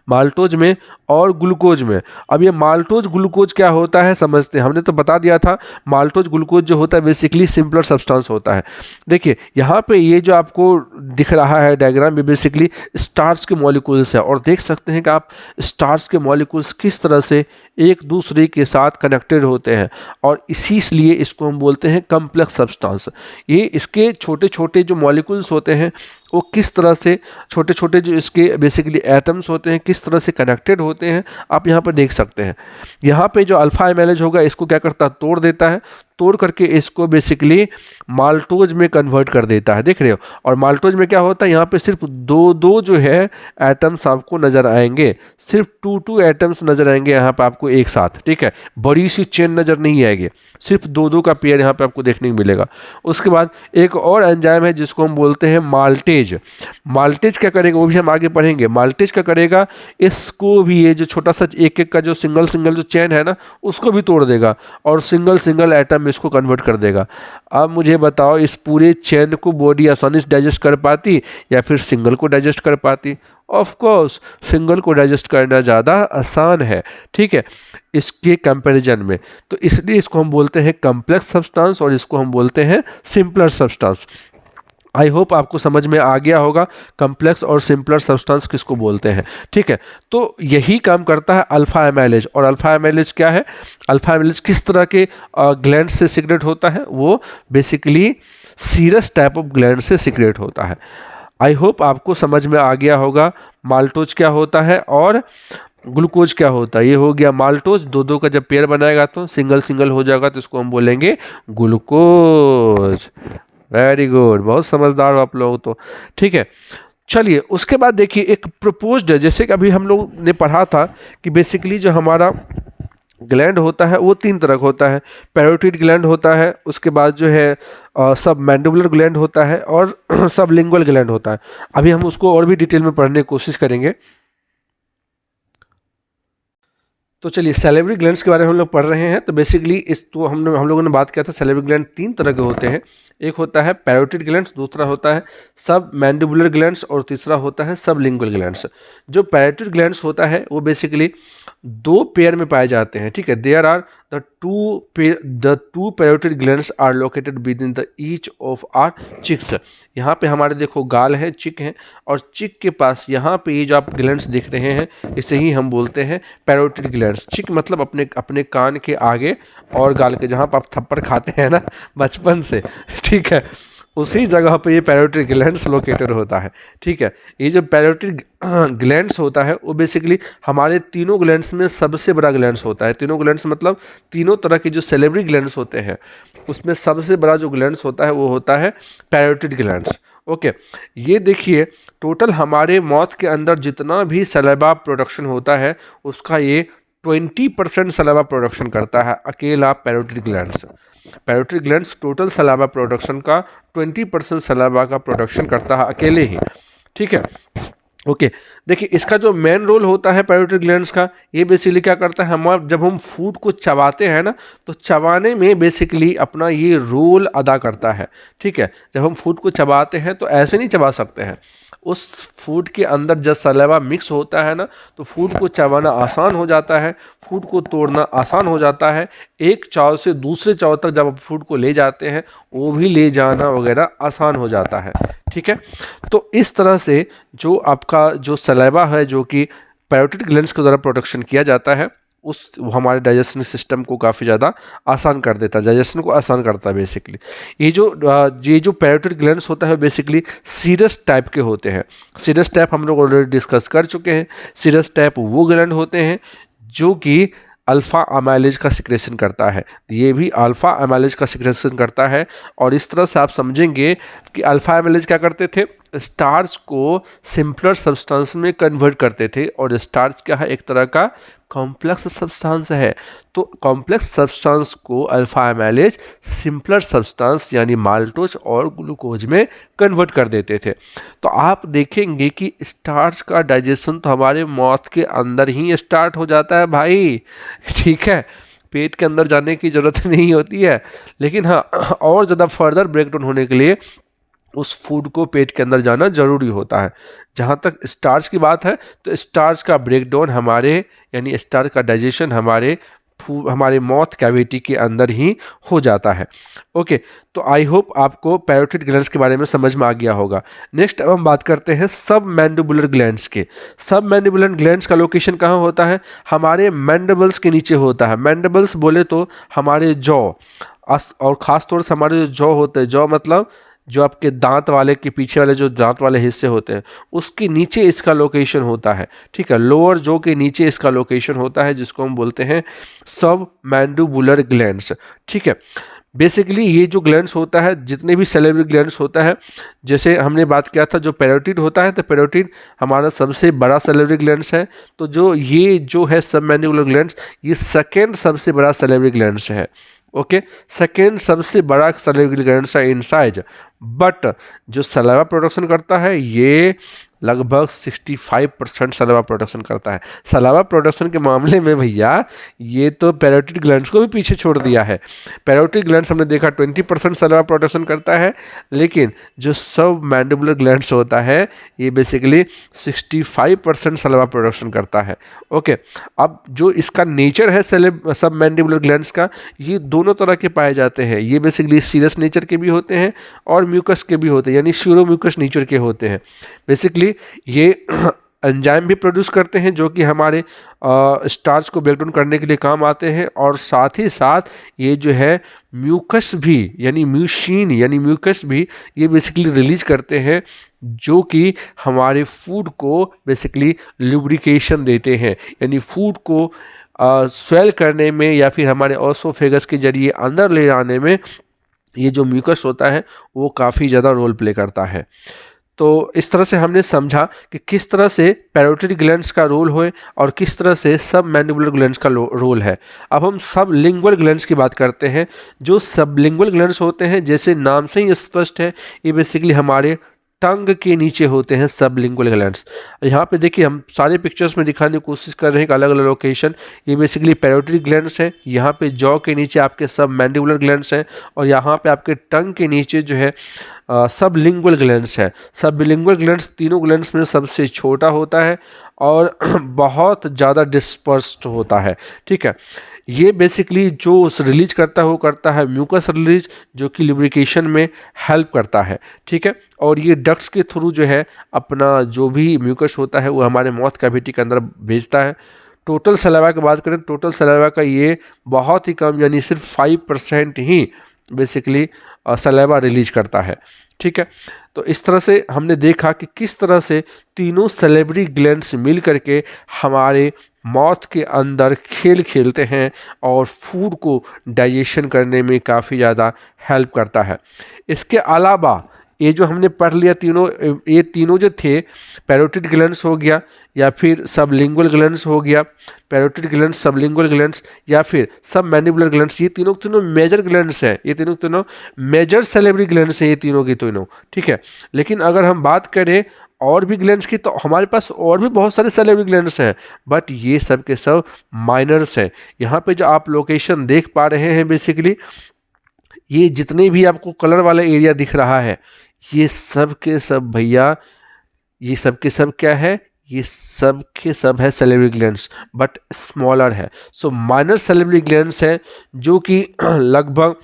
माल्टोज में और ग्लूकोज में। अब ये माल्टोज ग्लूकोज क्या होता है समझते हैं। हमने तो बता दिया था माल्टोज ग्लूकोज जो होता है बेसिकली सिंपलर सब्सटेंस होता है। देखिए यहाँ पे ये जो आपको दिख रहा है डायग्राम में बेसिकली स्टार्च के मॉलिक्यूल्स है, और देख सकते हैं कि आप स्टार्च के मॉलिक्यूल्स किस तरह से एक दूसरे के साथ कनेक्टेड होते हैं, और इसीलिए इसको हम बोलते हैं कॉम्प्लेक्स सब्सटेंस। ये इसके छोटे छोटे जो मॉलिक्यूल्स होते हैं वो किस तरह से छोटे छोटे जो इसके बेसिकली एटम्स होते हैं किस तरह से कनेक्टेड होते हैं, आप यहाँ पर देख सकते हैं। यहाँ पे जो अल्फा एमाइलेज होगा इसको क्या करता है? तोड़ देता है। तोड़ करके इसको बेसिकली माल्टोज में कन्वर्ट कर देता है, देख रहे हो। और माल्टोज में क्या होता है, यहाँ पे सिर्फ दो दो जो है एटम्स आपको नजर आएंगे, सिर्फ टू टू एटम्स नजर आएंगे यहाँ पे आपको एक साथ, ठीक है, बड़ी सी चेन नजर नहीं आएगी, सिर्फ दो दो का पेयर यहाँ पे आपको देखने को मिलेगा। उसके बाद एक और एंजाइम है जिसको हम बोलते हैं माल्टेज। माल्टेज क्या करेगा वो भी हम आगे पढ़ेंगे। माल्टेज क्या करेगा, इसको भी ये जो छोटा सा एक एक का जो सिंगल सिंगल जो चेन है ना उसको भी तोड़ देगा और सिंगल सिंगल एटम में इसको कन्वर्ट कर देगा। अब मुझे बताओ इस पूरे चेन को बॉडी आसानी से डाइजेस्ट कर पाती या फिर सिंगल को डाइजेस्ट कर पाती? ऑफ कोर्स सिंगल को डाइजेस्ट करना ज़्यादा आसान है, ठीक है, इसके कंपैरिजन में। तो इसलिए इसको हम बोलते हैं कॉम्प्लेक्स सब्सटेंस और इसको हम बोलते हैं सिंपलर सब्सटेंस। आई होप आपको समझ में आ गया होगा कॉम्प्लेक्स और सिंपलर सब्सटेंस किसको बोलते हैं, ठीक है। तो यही काम करता है अल्फा एमाइलेज। और अल्फा एमाइलेज क्या है, अल्फा एमाइलेज किस तरह के ग्लैंड से सिक्रेट होता है, वो basically serous type of gland से सिक्रेट होता है। आई होप आपको समझ में आ गया होगा माल्टोज क्या होता है और ग्लूकोज क्या होता है। ये हो गया माल्टोज, दो दो का जब पेयर बनाएगा तो सिंगल सिंगल हो जाएगा तो इसको हम बोलेंगे ग्लूकोज। वेरी गुड, बहुत समझदार हो आप लोग तो, ठीक है। चलिए उसके बाद देखिए एक प्रपोज्ड, जैसे कि अभी हम लोग ने पढ़ा था कि बेसिकली जो हमारा ग्लैंड होता है वो तीन तरह का होता है। पैरोटिड ग्लैंड होता है, उसके बाद जो है सब मैंडिबुलर ग्लैंड होता है और सब लिंगुअल ग्लैंड होता है। अभी हम उसको और भी डिटेल में पढ़ने की कोशिश करेंगे। तो चलिए सैलिवरी ग्लैंड्स के बारे में हम लोग पढ़ रहे हैं। तो बेसिकली इस तो हम लोगों ने बात किया था सैलिवरी ग्लैंड तीन तरह के होते हैं। एक होता है पैरोटिड ग्लैंड्स, दूसरा होता है सब मैंडिबुलर ग्लैंड्स और तीसरा होता है सब लिंगुअल ग्लैंड्स। जो पैरोटिड ग्लैंड्स होता है वो बेसिकली दो पेयर में पाए जाते हैं, ठीक है। There are the two parotid glands are located within the each of our cheeks. यहाँ पे हमारे देखो गाल है, चिक है, और चिक के पास यहाँ पे ये जो आप ग्लैंड्स दिख रहे हैं इसे ही हम बोलते हैं पैरोटिड ग्लैंड्स। चिक मतलब अपने कान के आगे और गाल के, जहाँ पर आप थप्पड़ खाते हैं ना बचपन से, ठीक है, उसी जगह पे ये पैरोटिड ग्लैंड्स लोकेटेड होता है, ठीक है। ये जो पैरोटिड ग्लैंड्स होता है वो बेसिकली हमारे तीनों ग्लैंड्स में सबसे बड़ा ग्लैंड्स होता है। तीनों ग्लैंड्स मतलब तीनों तरह के जो सैलिवरी ग्लैंड्स होते हैं उसमें सबसे बड़ा जो ग्लैंड्स होता है वो होता है पैरोटिड ग्लैंड्स। ओके, ये देखिए टोटल हमारे माउथ के अंदर जितना भी सलाइवा प्रोडक्शन होता है उसका ये 20% सलाइवा प्रोडक्शन करता है अकेला parotid glands. Parotid glands total saliva production का 20% सलाइवा का प्रोडक्शन करता है अकेले ही, ठीक है। ओके, देखिए इसका जो मेन रोल होता है पैरोटिड ग्लैंड्स का, ये बेसिकली क्या करता है, हम जब हम फूड को चबाते हैं ना तो चबाने में बेसिकली अपना ये रोल अदा करता है, ठीक है। जब हम फूड को चबाते हैं तो ऐसे नहीं चबा सकते हैं, उस फूड के अंदर जब सलाइवा मिक्स होता है ना तो फूड को चबाना आसान हो जाता है, फूड को तोड़ना आसान हो जाता है, एक चाव से दूसरे चाव तक जब आप फूड को ले जाते हैं वो भी ले जाना वगैरह आसान हो जाता है, ठीक है। तो इस तरह से जो आपका जो सलाइवा है जो कि पैरोटिड ग्लैंड्स के द्वारा प्रोडक्शन किया जाता है उस हमारे डाइजेशन सिस्टम को काफ़ी ज़्यादा आसान कर देता है, डाइजेशन को आसान करता है बेसिकली। ये जो पैरोटिड ग्लैंड्स होता है बेसिकली सीरस टाइप के होते हैं। सीरस टाइप हम लोग ऑलरेडी डिस्कस कर चुके हैं। सीरस टाइप वो ग्लैंड होते हैं जो कि अल्फ़ा अमाइलेज का सिक्रेशन करता है, ये भी अल्फ़ा अमाइलेज का सिक्रेशन करता है। और इस तरह से आप समझेंगे कि अल्फ़ा अमाइलेज क्या करते थे, स्टार्च को सिंपलर सब्सटेंस में कन्वर्ट करते थे। और स्टार्च क्या है, एक तरह का कॉम्प्लेक्स सब्सटेंस है। तो कॉम्प्लेक्स सब्सटेंस को अल्फ़ा अमाइलेज सिंपलर सब्सटेंस यानी माल्टोज और ग्लूकोज में कन्वर्ट कर देते थे। तो आप देखेंगे कि स्टार्च का डाइजेशन तो हमारे माउथ के अंदर ही स्टार्ट हो जाता है भाई, ठीक है, पेट के अंदर जाने की ज़रूरत नहीं होती है। लेकिन हाँ, और ज़्यादा फर्दर ब्रेकडाउन होने के लिए उस फूड को पेट के अंदर जाना ज़रूरी होता है। जहाँ तक स्टार्च की बात है तो स्टार्च का ब्रेकडाउन हमारे यानी स्टार्च का डाइजेशन हमारे माउथ कैविटी के अंदर ही हो जाता है। ओके, तो आई होप आपको पैरोटिड ग्लैंड्स के बारे में समझ में आ गया होगा। नेक्स्ट अब हम बात करते हैं सब मैंडिबुलर ग्लैंड्स के। सब मैंडिबुलर ग्लैंड्स का लोकेशन कहाँ होता है, हमारे मैंडिबल्स के नीचे होता है। मैंडिबल्स बोले तो हमारे जॉ, और ख़ास तौर से हमारे जो जॉ होते हैं, जॉ मतलब जो आपके दांत वाले के पीछे वाले जो दांत वाले हिस्से होते हैं उसके नीचे इसका लोकेशन होता है, ठीक है। लोअर जॉ के नीचे इसका लोकेशन होता है जिसको हम बोलते हैं सब मैंडिबुलर ग्लैंड्स, ठीक है। बेसिकली ये जो ग्लैंड्स होता है, जितने भी सैलिवरी ग्लैंड्स होता है, जैसे हमने बात किया था जो पैरोटिड होता है, तो पैरोटिड हमारा सबसे बड़ा सैलिवरी ग्लैंड्स है। तो जो ये जो है सबमैंडिबुलर ग्लैंड्स, ये सेकेंड सबसे बड़ा सैलिवरी ग्लैंड्स है। ओके, सेकेंड सबसे बड़ा सैलिवरी ग्लैंड्स है इन साइज। बट जो सलाइवा प्रोडक्शन करता है ये लगभग 65% सलाइवा प्रोडक्शन करता है। सलाइवा प्रोडक्शन के मामले में भैया ये तो पैरोटिड ग्लैंड्स को भी पीछे छोड़ दिया है। पैरोटिड ग्लैंड्स हमने देखा 20% सलाइवा प्रोडक्शन करता है, लेकिन जो सब मैंडिबुलर ग्लैंड्स होता है ये बेसिकली 65% सलाइवा प्रोडक्शन करता है। ओके, अब जो इसका नेचर है सब मैंडिबुलर ग्लैंड्स का, ये दोनों तरह के पाए जाते हैं। ये बेसिकली सीरस नेचर के भी होते हैं और म्यूकस के भी होते हैं, यानी श्यूरो म्यूकस नेचर के होते हैं। बेसिकली ये एंजाइम भी प्रोड्यूस करते हैं जो कि हमारे स्टार्च को ब्रेक डाउन करने के लिए काम आते हैं, और साथ ही साथ ये जो है म्यूकस भी, यानी म्यूशिन यानी म्यूकस भी ये बेसिकली रिलीज करते हैं, जो कि हमारे फूड को बेसिकली लुब्रिकेशन देते हैं, यानी फूड को स्वेल करने में या फिर हमारे ओसोफेगस के जरिए अंदर ले आने में ये जो म्यूकस होता है वो काफ़ी ज़्यादा रोल प्ले करता है। तो इस तरह से हमने समझा कि किस तरह से पैरोटिड ग्लैंड्स का रोल है और किस तरह से सब मैंडिबुलर ग्लैंड्स का रोल है। अब हम सब लिंगुअल ग्लैंड्स की बात करते हैं। जो सब लिंगुअल ग्लैंड्स होते हैं, जैसे नाम से ही स्पष्ट है, ये बेसिकली हमारे टंग के नीचे होते हैं सब लिंगुअल ग्लैंड्स। यहाँ पे देखिए हम सारे पिक्चर्स में दिखाने की कोशिश कर रहे हैं कि अलग अलग लोकेशन, ये बेसिकली पैरोटिड ग्लैंड्स हैं। यहाँ पे जॉ के नीचे आपके सब मैंडिबुलर ग्लैंड्स हैं, और यहाँ पे आपके टंग के नीचे जो है सब लिंगुअल ग्लैंड्स है। सब लिंगुअल ग्लैंड्स तीनों ग्लैंड्स में सबसे छोटा होता है और बहुत ज़्यादा डिस्पर्स्ड होता है। ठीक है, ये बेसिकली जो रिलीज करता है वो करता है म्यूकस रिलीज, जो कि लुब्रिकेशन में हेल्प करता है। ठीक है, और ये डक्ट्स के थ्रू जो है अपना जो भी म्यूकस होता है वो हमारे माउथ कैविटी के अंदर भेजता है। टोटल सलाइवा की बात करें, टोटल सलाइवा का ये बहुत ही कम, यानी सिर्फ 5% ही बेसिकली सलाइवा रिलीज करता है। ठीक है, तो इस तरह से हमने देखा कि किस तरह से तीनों सैलिवरी ग्लैंड्स मिल करके हमारे माउथ के अंदर खेल खेलते हैं और फूड को डाइजेशन करने में काफ़ी ज़्यादा हेल्प करता है। इसके अलावा ये जो हमने पढ़ लिया तीनों, ये तीनों जो थे, पैरोटिड ग्लैंड्स हो गया या फिर सबलिंगुअल ग्लैंड्स हो गया, पैरोटिड ग्लैंड्स, सबलिंगुअल ग्लैंड्स या फिर सब मैंडिबुलर ग्लैंड्स, ये तीनों मेजर ग्लैंड्स हैं। ये तीनों मेजर सैलिवरी ग्लैंड्स हैं, ये तीनों की तीनों। ठीक है, लेकिन अगर हम बात करें और भी ग्लैंड्स की, तो हमारे पास और भी बहुत सारे सैलिवरी ग्लैंड्स हैं, बट ये सब के सब माइनर्स हैं। यहाँ पे जो आप लोकेशन देख पा रहे हैं, बेसिकली ये जितने भी आपको कलर वाला एरिया दिख रहा है, ये सब के सब भैया, ये सब के सब क्या है, ये सब के सब है सैलिवरी ग्लैंड्स, बट स्मॉलर है। सो माइनर सैलिवरी ग्लैंड्स है, जो कि लगभग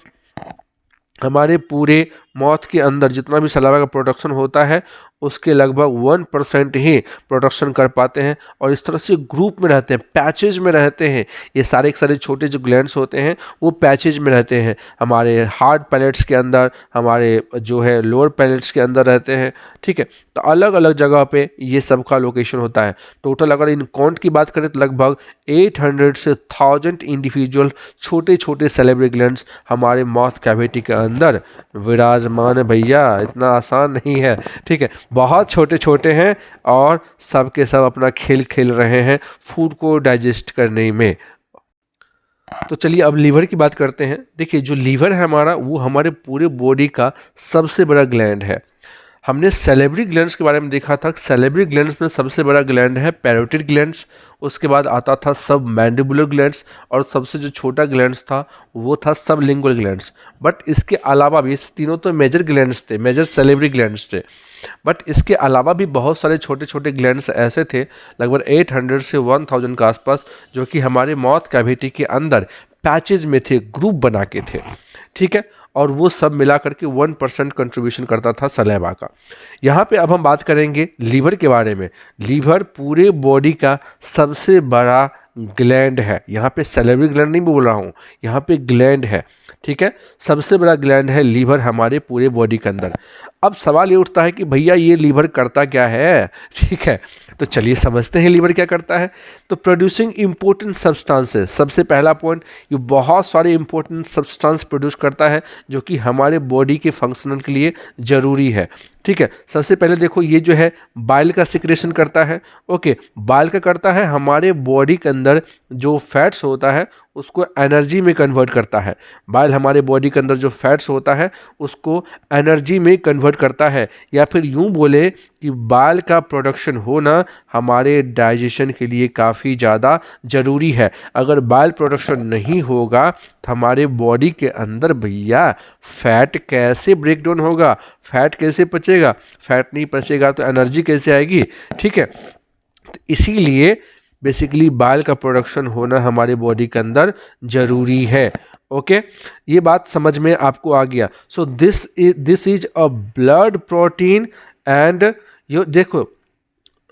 हमारे पूरे माउथ के अंदर जितना भी सलाइवा का प्रोडक्शन होता है उसके लगभग 1% ही प्रोडक्शन कर पाते हैं, और इस तरह से ग्रुप में रहते हैं, पैचेज में रहते हैं। ये सारे के सारे छोटे जो ग्लैंड्स होते हैं वो पैचेज में रहते हैं, हमारे हार्ड पैलेट्स के अंदर, हमारे जो है लोअर पैलेट्स के अंदर रहते हैं। ठीक है, तो अलग अलग जगह पे ये सब का लोकेशन होता है। टोटल अगर इन काउंट की बात करें तो लगभग 800 से 1000 इंडिविजुअल छोटे छोटे सैलिवरी ग्लैंड्स हमारे माउथ कैविटी के अंदर विराजमान है भैया। इतना आसान नहीं है। ठीक है, बहुत छोटे छोटे हैं और सब के सब अपना खेल खेल रहे हैं फूड को डाइजेस्ट करने में। तो चलिए अब लीवर की बात करते हैं। देखिए जो लीवर है हमारा, वो हमारे पूरे बॉडी का सबसे बड़ा ग्लैंड है। हमने सैलिवरी ग्लैंड्स के बारे में देखा था। सैलिवरी ग्लैंड्स में सबसे बड़ा ग्लैंड है पैरोटिड ग्लैंड्स, उसके बाद आता था सब मैंडिबुलर ग्लैंड्स, और सबसे जो छोटा ग्लैंड्स था वो था सब लिंगुअल ग्लैंड्स। बट इसके अलावा भी, तीनों तो मेजर ग्लैंड्स थे, मेजर सैलिवरी ग्लैंड्स थे, बट इसके अलावा भी बहुत सारे छोटे छोटे ग्लैंड्स ऐसे थे, लगभग 800 से 1000 के आसपास, जो कि हमारे माउथ कैविटी के अंदर पैचेज में थे, ग्रुप बना के थे। ठीक है, और वो सब मिला करके 1% कंट्रीब्यूशन करता था सलाइवा का। यहाँ पे अब हम बात करेंगे लीवर के बारे में। लीवर पूरे बॉडी का सबसे बड़ा ग्लैंड है। यहाँ पे सैलिवरी ग्लैंड नहीं बोल रहा हूँ, यहाँ पे ग्लैंड है। ठीक है, सबसे बड़ा ग्लैंड है लीवर हमारे पूरे बॉडी के अंदर। अब सवाल ये उठता है कि भैया ये लीवर करता क्या है, ठीक है, तो चलिए समझते हैं लीवर क्या करता है। तो प्रोड्यूसिंग इंपॉर्टेंट सब्सटेंसेस, सबसे पहला पॉइंट, ये बहुत सारे इंपॉर्टेंट सब्सटेंस प्रोड्यूस करता है जो कि हमारे बॉडी के फंक्शनल के लिए ज़रूरी है, ठीक है। सबसे पहले देखो ये जो है बाइल का सिक्रेशन करता है, ओके, बाइल का करता है हमारे बॉडी के अंदर जो फैट्स होता है उसको एनर्जी में कन्वर्ट करता है। बाइल हमारे बॉडी के अंदर जो फैट्स होता है उसको एनर्जी में कन्वर्ट करता है, या फिर यूं बोले कि बाइल का प्रोडक्शन होना हमारे डाइजेशन के लिए काफ़ी ज़्यादा ज़रूरी है। अगर बाइल प्रोडक्शन नहीं होगा तो हमारे बॉडी के अंदर भैया फैट कैसे ब्रेक डाउन होगा, फैट कैसे पचेगा, फैट नहीं पचेगा तो एनर्जी कैसे आएगी, ठीक है। तो इसीलिए बेसिकली बाइल का प्रोडक्शन होना हमारे बॉडी के अंदर ज़रूरी है, ओके। ये बात समझ में आपको आ गया। So this is a blood protein and यो देखो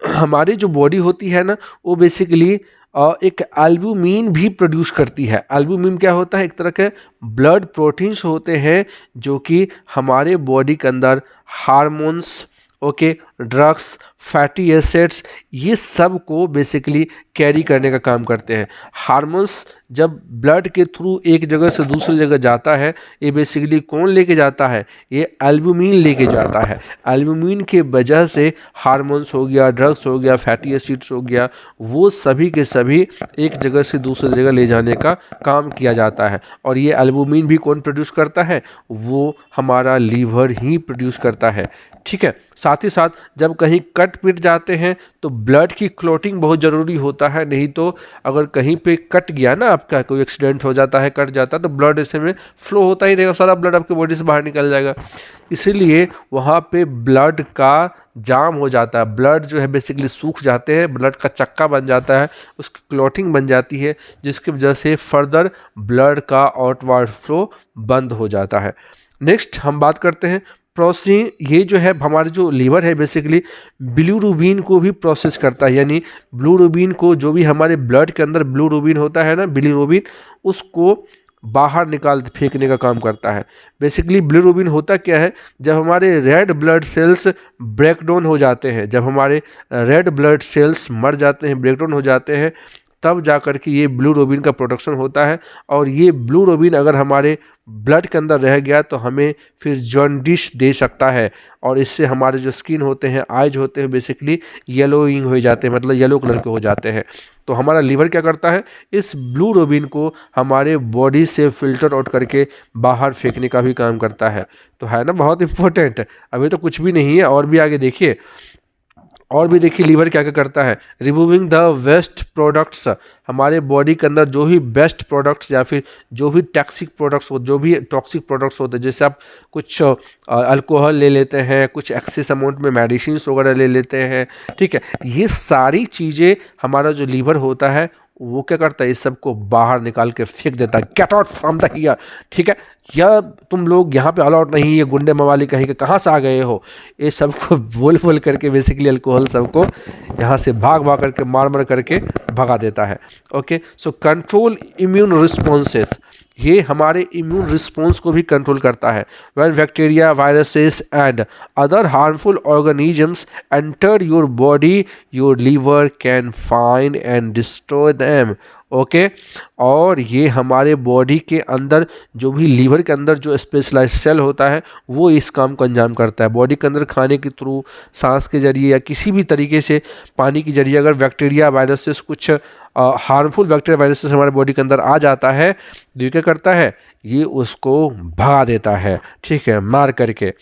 हमारी जो बॉडी होती है ना वो बेसिकली एक एल्ब्यूमिन भी प्रोड्यूस करती है। एल्ब्यूमिन क्या होता है, एक तरह के ब्लड प्रोटीन्स होते हैं जो कि हमारे बॉडी के अंदर hormones, okay, drugs, fatty acids, ये सब को बेसिकली कैरी करने का काम करते हैं। हार्मोन्स जब ब्लड के थ्रू एक जगह से दूसरी जगह जाता है, ये बेसिकली कौन लेके जाता है, ये एल्ब्यूमिन लेके जाता है। एल्ब्यूमिन के वजह से हार्मोन्स हो गया, ड्रग्स हो गया, फैटी एसिड्स हो गया, वो सभी के सभी एक जगह से दूसरी जगह ले जाने का काम किया जाता है। और ये एल्ब्यूमिन भी कौन प्रोड्यूस करता है, वो हमारा लीवर ही प्रोड्यूस करता है, ठीक है। साथ ही साथ जब कहीं कट पिट जाते हैं तो ब्लड की क्लॉटिंग बहुत ज़रूरी होता है, नहीं तो अगर कहीं पे कट गया ना, आपका कोई एक्सीडेंट हो जाता है, कट जाता है, तो ब्लड ऐसे में फ्लो होता ही रहेगा, सारा ब्लड आपके बॉडी से बाहर निकल जाएगा। इसीलिए वहाँ पे ब्लड का जाम हो जाता है, ब्लड जो है बेसिकली सूख जाते हैं, ब्लड का चक्का बन जाता है, उसकी क्लॉटिंग बन जाती है, जिसकी वजह से फर्दर ब्लड का आउटवर्ड फ्लो बंद हो जाता है। नेक्स्ट हम बात करते हैं प्रोसेसिंग। ये जो है हमारे जो लीवर है बेसिकली बिलीरुबिन को भी प्रोसेस करता है, यानी बिलीरुबिन को, जो भी हमारे ब्लड के अंदर बिलीरुबिन होता है ना, बिलीरुबिन, उसको बाहर निकाल फेंकने का काम करता है। बेसिकली बिलीरुबिन होता क्या है, जब हमारे red blood cells break down हो जाते हैं, जब हमारे रेड ब्लड सेल्स मर जाते हैं, ब्रेक डाउन हो जाते हैं, तब जाकर के ये बिलीरुबिन का प्रोडक्शन होता है। और ये बिलीरुबिन अगर हमारे ब्लड के अंदर रह गया तो हमें फिर जॉन्डिस दे सकता है, और इससे हमारे जो स्किन होते हैं, आइज होते हैं, बेसिकली येलोइंग हो जाते हैं, मतलब येलो कलर के हो जाते हैं। तो हमारा लीवर क्या करता है, इस बिलीरुबिन को हमारे बॉडी से फिल्टर आउट करके बाहर फेंकने का भी काम करता है। तो है ना बहुत इंपॉर्टेंट। अभी तो कुछ भी नहीं है, और भी आगे देखिए, और भी देखिए लीवर क्या क्या करता है, रिमूविंग द वेस्ट प्रोडक्ट्स, हमारे बॉडी के अंदर जो भी बेस्ट प्रोडक्ट्स या फिर जो भी टॉक्सिक प्रोडक्ट्स हो, जो भी टॉक्सिक प्रोडक्ट्स होते हैं, जैसे आप कुछ अल्कोहल ले लेते हैं, कुछ एक्सेस अमाउंट में मेडिसिन वगैरह ले लेते हैं, ठीक है, ये सारी चीज़ें हमारा जो लीवर होता है वो क्या करता है, इस सब को बाहर निकाल के फेंक देता है, get out from the here, ठीक है, या तुम लोग यहाँ पे अलाउड नहीं, ये गुंडे मवाली कहीं के कहाँ से आ गए हो, ये सबको बोल बोल करके बेसिकली अल्कोहल सबको यहाँ से भाग भाग करके मार मार करके भगा देता है। Okay, so control immune responses, ये हमारे इम्यून रिस्पॉन्स को भी कंट्रोल करता है। When bacteria, viruses and other harmful organisms enter your body, your liver can find and destroy them. Okay, और ये हमारे बॉडी के अंदर जो भी लीवर के अंदर जो स्पेशलाइज सेल होता है वो इस काम को अंजाम करता है। बॉडी के अंदर खाने के थ्रू, सांस के जरिए या किसी भी तरीके से, पानी के जरिए अगर बैक्टीरिया, वायरसेस, कुछ हार्मफुल बैक्टीरिया, वायरसेस हमारे बॉडी के अंदर आ जाता है तो ये क्या करता है, ये उसको भगा देता है, ठीक है, मार करके।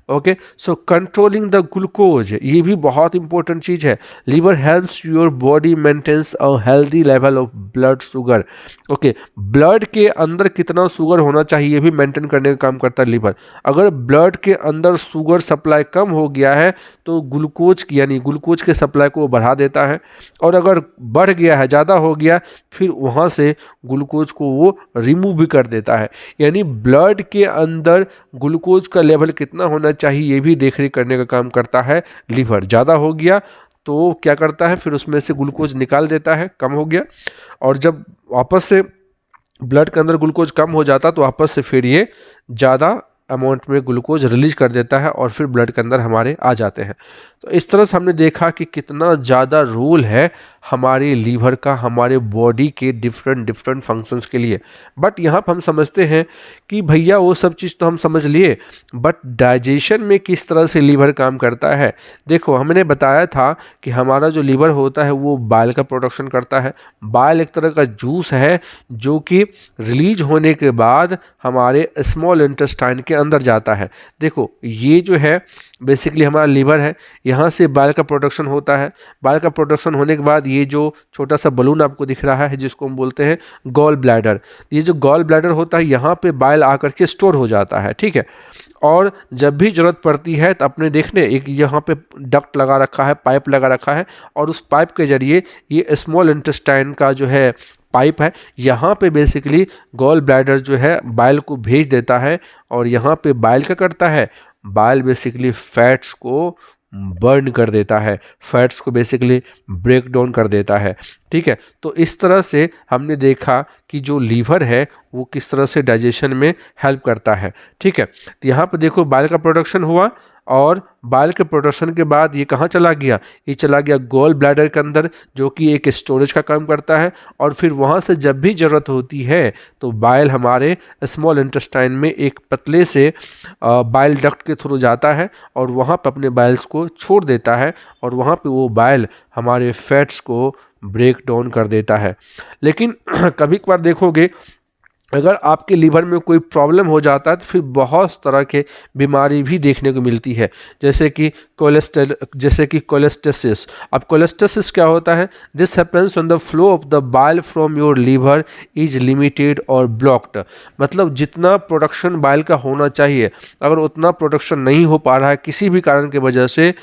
Okay, so controlling the glucose, ये भी बहुत इंपॉर्टेंट चीज़ है। Liver helps your body maintains a healthy level of blood sugar. Okay, blood के अंदर कितना शुगर होना चाहिए ये भी मेंटेन करने का काम करता है लीवर। अगर ब्लड के अंदर शुगर सप्लाई कम हो गया है तो ग्लूकोज यानी ग्लूकोज के सप्लाई को बढ़ा देता है, और अगर बढ़ गया है, ज़्यादा हो गया, फिर वहाँ से ग्लूकोज को वो रिमूव भी कर देता है। यानी ब्लड के अंदर ग्लूकोज का लेवल कितना होना चाहिए ये भी देख रेख करने का काम करता है लीवर। ज़्यादा हो गया तो क्या करता है, फिर उसमें से ग्लूकोज निकाल देता है, कम हो गया, और जब वापस से ब्लड के अंदर ग्लूकोज कम हो जाता तो वापस से फिर ये ज़्यादा अमाउंट में ग्लूकोज रिलीज कर देता है और फिर ब्लड के अंदर हमारे आ जाते हैं। तो इस तरह से हमने देखा कि कितना ज़्यादा रोल है हमारे लीवर का हमारे बॉडी के डिफरेंट डिफरेंट फंक्शंस के लिए। बट यहाँ पर हम समझते हैं कि भैया वो सब चीज़ तो हम समझ लिए, बट डाइजेशन में किस तरह से लीवर काम करता है। देखो, हमने बताया था कि हमारा जो लीवर होता है वो बाइल का प्रोडक्शन करता है। बाइल एक तरह का जूस है जो कि रिलीज होने के बाद हमारे स्मॉल इंटेस्टाइन के अंदर जाता है। देखो, ये जो है बेसिकली हमारा लीवर है, यहाँ से बाइल का प्रोडक्शन होता है। बाइल का प्रोडक्शन होने के बाद ये जो छोटा सा बलून आपको दिख रहा है जिसको हम बोलते हैं गॉल ब्लैडर, ये जो गॉल ब्लैडर होता है यहाँ पे बाइल आकर के स्टोर हो जाता है, ठीक है। और जब भी ज़रूरत पड़ती है तो अपने देखने एक यहाँ पे डक्ट लगा रखा है, पाइप लगा रखा है, और उस पाइप के ज़रिए ये स्मॉल इंटेस्टाइन का जो है पाइप है, यहाँ पे बेसिकली गॉल ब्लैडर जो है बाइल को भेज देता है। और यहाँ पे बाइल क्या करता है, बाइल बेसिकली फैट्स को बर्न कर देता है, फैट्स को बेसिकली ब्रेक डाउन कर देता है, ठीक है। तो इस तरह से हमने देखा कि जो लीवर है वो किस तरह से डाइजेशन में हेल्प करता है, ठीक है। तो यहाँ पे देखो बाइल का प्रोडक्शन हुआ, और बाइल के प्रोडक्शन के बाद ये कहाँ चला गया, ये चला गया गॉल ब्लैडर के अंदर जो कि एक स्टोरेज का काम करता है। और फिर वहाँ से जब भी ज़रूरत होती है तो बाइल हमारे स्मॉल इंटेस्टाइन में एक पतले से बाइल डक्ट के थ्रू जाता है और वहाँ पर अपने बाइल्स को छोड़ देता है, और वहाँ पे वो बाइल हमारे फैट्स को ब्रेक डाउन कर देता है। लेकिन कभी कभार देखोगे अगर आपके लीवर में कोई प्रॉब्लम हो जाता है तो फिर बहुत तरह के बीमारी भी देखने को मिलती है, जैसे कि कोलेस्टेसिस। अब कोलेस्टेसिस क्या होता है, this happens when the flow of the bile from your liver is limited और ब्लॉक्ड। मतलब जितना प्रोडक्शन बाइल का होना चाहिए अगर उतना प्रोडक्शन नहीं हो पा रहा है किसी भी कारण की वजह से,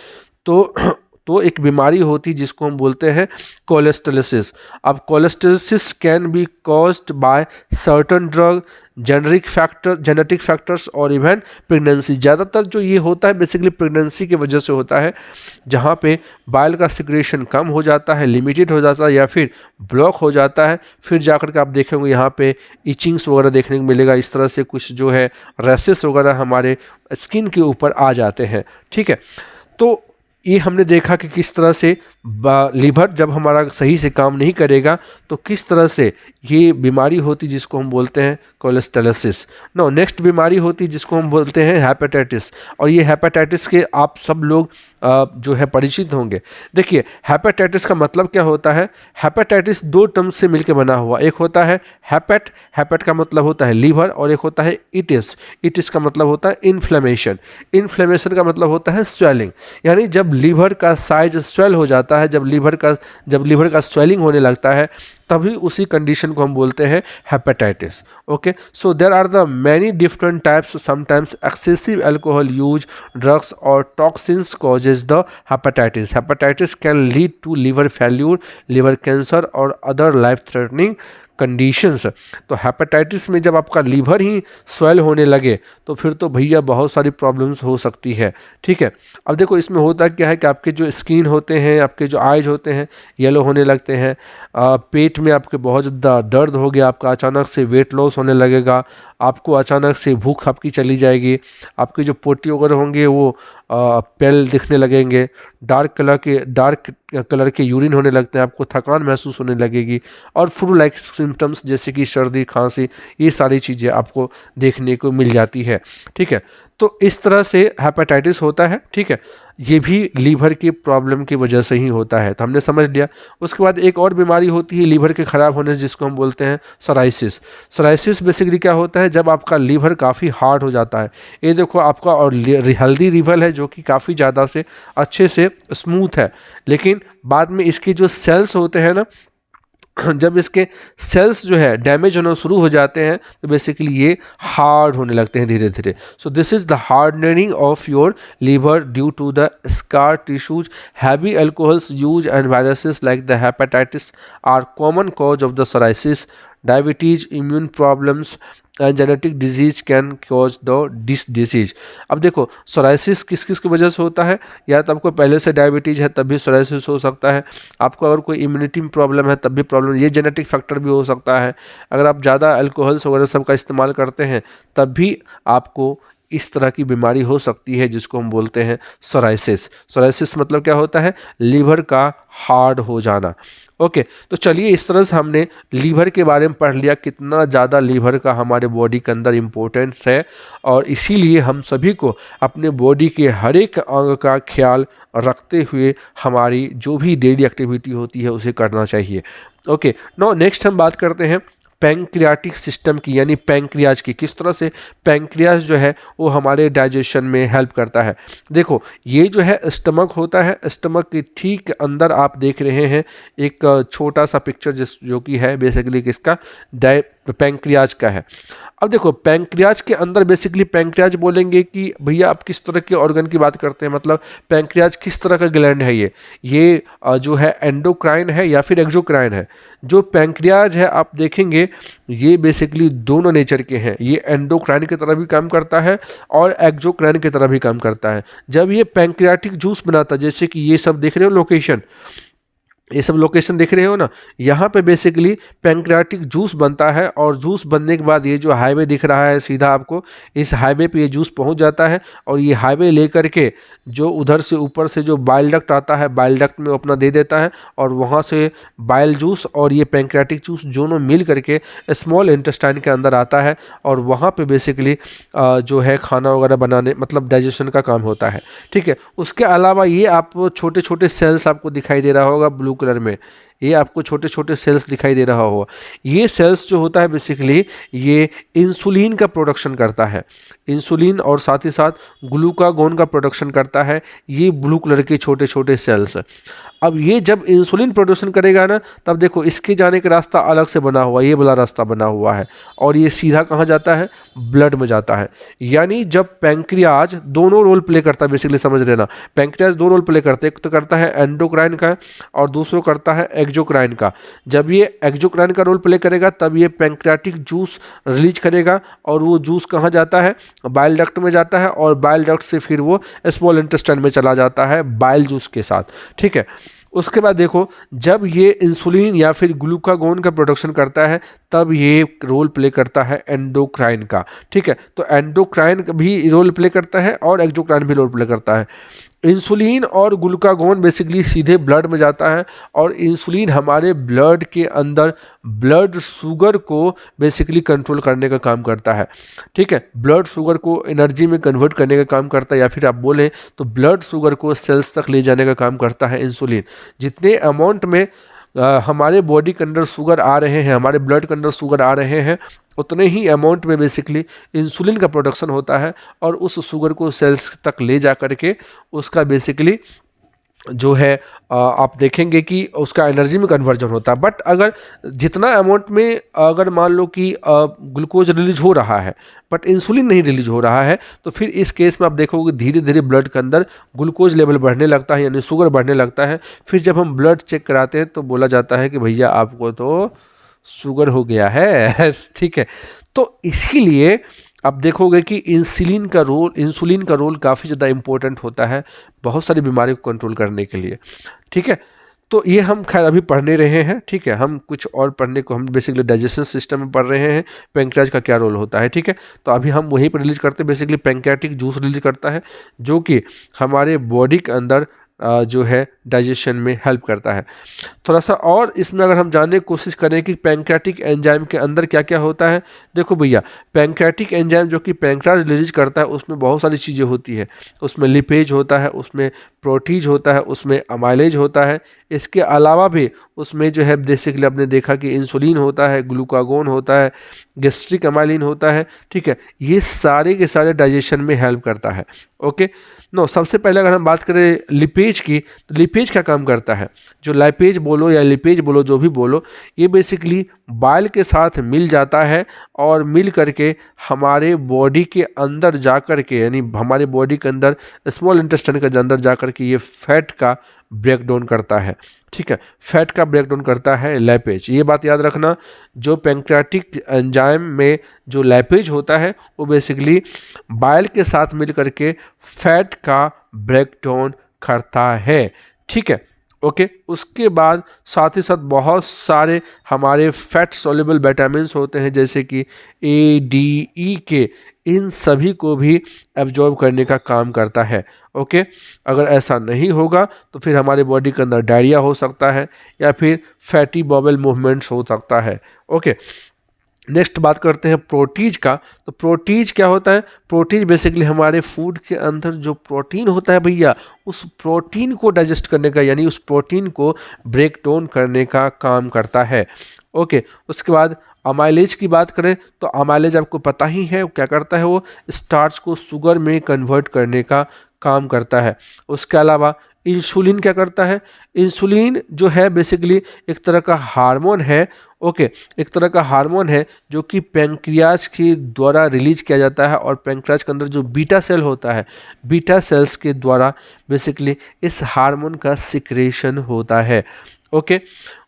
तो एक बीमारी होती है जिसको हम बोलते हैं कोलेस्टेसिस। अब cholestasis can be caused by certain drug, genetic factors और इवन प्रेगनेंसी। ज़्यादातर जो ये होता है बेसिकली प्रेगनेंसी की वजह से होता है, जहाँ पे बाइल का सिक्रेशन कम हो जाता है, लिमिटेड हो जाता है या फिर ब्लॉक हो जाता है। फिर जाकर के आप देखेंगे यहाँ पे इचिंग्स वगैरह देखने को मिलेगा, इस तरह से कुछ जो है रैसेस वगैरह हमारे स्किन के ऊपर आ जाते हैं, ठीक है। तो ये हमने देखा कि किस तरह से लीवर जब हमारा सही से काम नहीं करेगा तो किस तरह से ये बीमारी होती जिसको हम बोलते हैं कोलेस्टेसिस। नो, नेक्स्ट बीमारी होती जिसको हम बोलते हैं हेपेटाइटिस। और ये हेपेटाइटिस के आप सब लोग जो है परिचित होंगे। देखिए, हेपेटाइटिस का मतलब क्या होता है। हेपेटाइटिस दो टर्म से मिलकर बना हुआ, एक होता है हेपेट का मतलब होता है लीवर, और एक होता है इटिस का मतलब होता है इन्फ्लेमेशन का मतलब होता है स्वेलिंग। यानी जब लीवर का साइज स्वेल हो जाता है, जब लीवर का स्वेलिंग होने लगता है, तभी उसी कंडीशन को हम बोलते हैं hepatitis. Okay, so there are the many different types, sometimes excessive alcohol use, drugs और toxins causes the hepatitis. Hepatitis can lead to liver failure, liver cancer और अदर लाइफ थ्रेटनिंग कंडीशंस। तो hepatitis में जब आपका liver ही swell होने लगे तो फिर तो भैया बहुत सारी प्रॉब्लम्स हो सकती है, ठीक है। अब देखो, इसमें होता क्या है कि आपके जो स्किन होते हैं, आपके जो आइज होते हैं येलो होने लगते हैं, पेट में आपके बहुत ज़्यादा दर्द हो गया, आपका अचानक से वेट लॉस होने लगेगा, आपको अचानक से भूख आपकी चली जाएगी, आपके जो पोटी वगैरह होंगे वो पेल दिखने लगेंगे, डार्क कलर के यूरिन होने लगते हैं, आपको थकान महसूस होने लगेगी, और फ्लू लाइक सिम्टम्स जैसे कि सर्दी खांसी, ये सारी चीज़ें आपको देखने को मिल जाती है, ठीक है। तो इस तरह से हेपेटाइटिस होता है, ठीक है। ये भी लीवर की प्रॉब्लम की वजह से ही होता है, तो हमने समझ लिया। उसके बाद एक और बीमारी होती है लीवर के ख़राब होने से, जिसको हम बोलते हैं सोराइसिस। सोराइसिस बेसिकली क्या होता है, जब आपका लीवर काफ़ी हार्ड हो जाता है। ये देखो आपका और हेल्दी लीवर है जो कि काफ़ी ज़्यादा से अच्छे से स्मूथ है, लेकिन बाद में इसके जो सेल्स होते हैं ना, जब इसके सेल्स जो है डैमेज होना शुरू हो जाते हैं तो बेसिकली ये हार्ड होने लगते हैं धीरे धीरे। So this is the hardening of your liver due to the scar tissues. Heavy alcohols use and viruses like the hepatitis are common cause of the psoriasis. Diabetes, immune problems and genetic disease can cause the this disease. अब देखो, psoriasis किस किस की वजह से होता है, या तो आपको पहले से डायबिटीज है तब भी सोराइसिस हो सकता है, आपको अगर कोई इम्यूनिटी में प्रॉब्लम है तब भी प्रॉब्लम, ये जेनेटिक फैक्टर भी हो सकता है, अगर आप ज़्यादा अल्कोहल्स वगैरह सब का इस्तेमाल करते हैं तब भी आपको इस तरह की बीमारी हो सकती है जिसको हम बोलते हैं सोराइसिस। सोराइसिस मतलब क्या होता है? लीवर का हार्ड हो जाना। ओके, तो चलिए इस तरह से हमने लीवर के बारे में पढ़ लिया, कितना ज़्यादा लीवर का हमारे बॉडी के अंदर इम्पोर्टेंस है, और इसीलिए हम सभी को अपने बॉडी के हर एक अंग का ख्याल रखते हुए हमारी जो भी डेली एक्टिविटी होती है उसे करना चाहिए। ओके, नाउ नेक्स्ट हम बात करते हैं पैंक्रियाटिक सिस्टम की, यानी पैंक्रियाज की। किस तरह से पैंक्रियाज जो है वो हमारे डाइजेशन में हेल्प करता है। देखो, ये जो है स्टमक होता है, स्टमक के ठीक अंदर आप देख रहे हैं एक छोटा सा पिक्चर जो कि है बेसिकली किसका? पैंक्रियाज का है। अब देखो, पैंक्रियाज के अंदर बेसिकली पैंक्रियाज बोलेंगे कि भैया आप किस तरह के ऑर्गन की बात करते हैं, मतलब पैंक्रियाज किस तरह का ग्लैंड है? ये जो है एंडोक्राइन है या फिर एक्सोक्राइन है? जो पैंक्रियाज है आप देखेंगे ये बेसिकली दोनों नेचर के हैं। ये एंडोक्राइन की तरह भी काम करता है और एक्सोक्राइन की तरह भी काम करता है। जब ये पैंक्रियाटिक जूस बनाता है, जैसे कि ये सब देख रहे हो लोकेशन, ये सब लोकेशन देख रहे हो ना, यहाँ पे बेसिकली पैंक्रियाटिक जूस बनता है, और जूस बनने के बाद ये जो हाईवे दिख रहा है सीधा आपको, इस हाईवे पे ये जूस पहुँच जाता है, और ये हाईवे लेकर के जो उधर से ऊपर से जो बाइल डक्ट आता है, बाइल डक्ट में अपना दे देता है, और वहाँ से बाइल जूस और ये पैंक्रियाटिक जूस दोनों मिल करके स्मॉल इंटेस्टाइन के अंदर आता है, और वहाँ पे बेसिकली जो है खाना वगैरह बनाने मतलब डाइजेशन का काम होता है। ठीक है, उसके अलावा ये आप छोटे छोटे सेल्स आपको दिखाई दे रहा होगा ब्लू कलर में, ये आपको छोटे छोटे सेल्स दिखाई दे रहा होगा। ये सेल्स जो होता है बेसिकली ये इंसुलिन का प्रोडक्शन करता है, इंसुलिन और साथ ही साथ ग्लूकागोन का प्रोडक्शन करता है, ये ब्लू कलर के छोटे छोटे सेल्स। अब ये जब इंसुलिन प्रोडक्शन करेगा ना, तब देखो इसके जाने का रास्ता अलग से बना हुआ है, ये वाला रास्ता बना हुआ है, और ये सीधा कहाँ जाता है? ब्लड में जाता है। यानी जब पैंक्रियाज दोनों रोल प्ले करता है, बेसिकली समझ लेना, पैंक्रियाज दो रोल प्ले करते हैं, एक तो करता है एंडोक्राइन का और दूसरा करता है एक्सोक्राइन का। जब ये एक्सोक्राइन का रोल प्ले करेगा तब ये पैंक्रियाटिक जूस रिलीज करेगा, और वो जूस कहाँ जाता है? बाइल डक्ट में जाता है, और बाइल डक्ट से फिर वो स्मॉल इंटेस्टाइन में चला जाता है बाइल जूस के साथ। ठीक है, उसके बाद देखो, जब ये इंसुलिन या फिर ग्लूकागोन का प्रोडक्शन करता है तब ये रोल प्ले करता है एंडोक्राइन का। ठीक है, तो एंडोक्राइन भी रोल प्ले करता है और एक्सोक्राइन भी रोल प्ले करता है। इंसुलिन और ग्लूकागोन बेसिकली सीधे ब्लड में जाता है, और इंसुलिन हमारे ब्लड के अंदर ब्लड शुगर को बेसिकली कंट्रोल करने का काम करता है। ठीक है, ब्लड शुगर को एनर्जी में कन्वर्ट करने का काम करता है, या फिर आप बोलें तो ब्लड शुगर को सेल्स तक ले जाने का काम करता है इंसुलिन। जितने अमाउंट में हमारे बॉडी के अंदर शुगर आ रहे हैं, हमारे ब्लड के अंदर शुगर आ रहे हैं, उतने ही अमाउंट में बेसिकली इंसुलिन का प्रोडक्शन होता है, और उस शुगर को सेल्स तक ले जा करके उसका बेसिकली जो है आप देखेंगे कि उसका एनर्जी में कन्वर्जन होता है। बट अगर जितना अमाउंट में अगर मान लो कि ग्लूकोज रिलीज हो रहा है बट इंसुलिन नहीं रिलीज हो रहा है, तो फिर इस केस में आप देखोगे धीरे धीरे ब्लड के अंदर ग्लूकोज लेवल बढ़ने लगता है, यानी शुगर बढ़ने लगता है। फिर जब हम ब्लड चेक कराते हैं तो बोला जाता है कि भैया आपको तो शुगर हो गया है। ठीक है, तो इसीलिए आप देखोगे कि इंसुलिन का रोल काफ़ी ज़्यादा इम्पोर्टेंट होता है बहुत सारी बीमारियों को कंट्रोल करने के लिए। ठीक है, तो ये हम खैर अभी पढ़ने रहे हैं। ठीक है, हम कुछ और पढ़ने को हम बेसिकली डाइजेशन सिस्टम में पढ़ रहे हैं, पैंक्रियाज का क्या रोल होता है। ठीक है, तो अभी हम वहीं पर रिलीज करते हैं, बेसिकली पैंक्रियाटिक जूस रिलीज करता है जो कि हमारे बॉडी के अंदर जो है डाइजेशन में हेल्प करता है। थोड़ा सा और इसमें अगर हम जानने की कोशिश करें कि पैंक्रियाटिक एंजाइम के अंदर क्या क्या होता है, देखो भैया पैंक्रियाटिक एंजाइम जो कि पैंक्रियाज रिलीज करता है उसमें बहुत सारी चीज़ें होती है। उसमें लिपेज होता है, उसमें प्रोटीज होता है, उसमें अमाइलेज होता है। इसके अलावा भी उसमें जो है बेसिकली आपने देखा कि इंसुलिन होता है, ग्लूकागोन होता है, गैस्ट्रिक अमाइलिन होता है। ठीक है, ये सारे के सारे डाइजेशन में हेल्प करता है। ओके, नो सबसे पहले अगर हम बात करें लिपेज की, तो लिपेज क्या काम करता है? जो लाइपेज बोलो या लिपेज बोलो, जो भी बोलो, ये बेसिकली बाइल के साथ मिल जाता है, और मिल करके हमारे बॉडी के अंदर जा कर के, यानी हमारे बॉडी के अंदर स्मॉल इंटेस्टाइन के अंदर जा कर के ये फैट का ब्रेक डाउन करता है। ठीक है, फैट का ब्रेक डाउन करता है लैपेज। ये बात याद रखना, जो पैंक्रियाटिक एंजाइम में जो लैपेज होता है वो बेसिकली बाइल के साथ मिल करके फैट का ब्रेक डाउन करता है। ठीक है, ओके, उसके बाद साथ ही साथ बहुत सारे हमारे फैट सोल्यूबल विटामिन्स होते हैं, जैसे कि A, D, E के इन सभी को भी एब्जॉर्ब करने का काम करता है। ओके, अगर ऐसा नहीं होगा तो फिर हमारे बॉडी के अंदर डायरिया हो सकता है या फिर फैटी बॉबल मूवमेंट्स हो सकता है। ओके, नेक्स्ट बात करते हैं प्रोटीज का। तो प्रोटीज क्या होता है? प्रोटीज बेसिकली हमारे फूड के अंदर जो प्रोटीन होता है भैया, उस प्रोटीन को डाइजेस्ट करने का, यानी उस प्रोटीन को ब्रेक डाउन करने का काम करता है। ओके, उसके बाद अमाइलेज की बात करें तो अमाइलेज आपको पता ही है क्या करता है, वो स्टार्च को शुगर में कन्वर्ट करने का काम करता है। उसके अलावा इंसुलिन क्या करता है? इंसुलिन जो है बेसिकली एक तरह का हार्मोन है। ओके, एक तरह का हार्मोन है जो कि पैंक्रियाज के द्वारा रिलीज किया जाता है, और पैंक्रियाज के अंदर जो बीटा सेल होता है, बीटा सेल्स के द्वारा बेसिकली इस हार्मोन का सिक्रेशन होता है। ओके,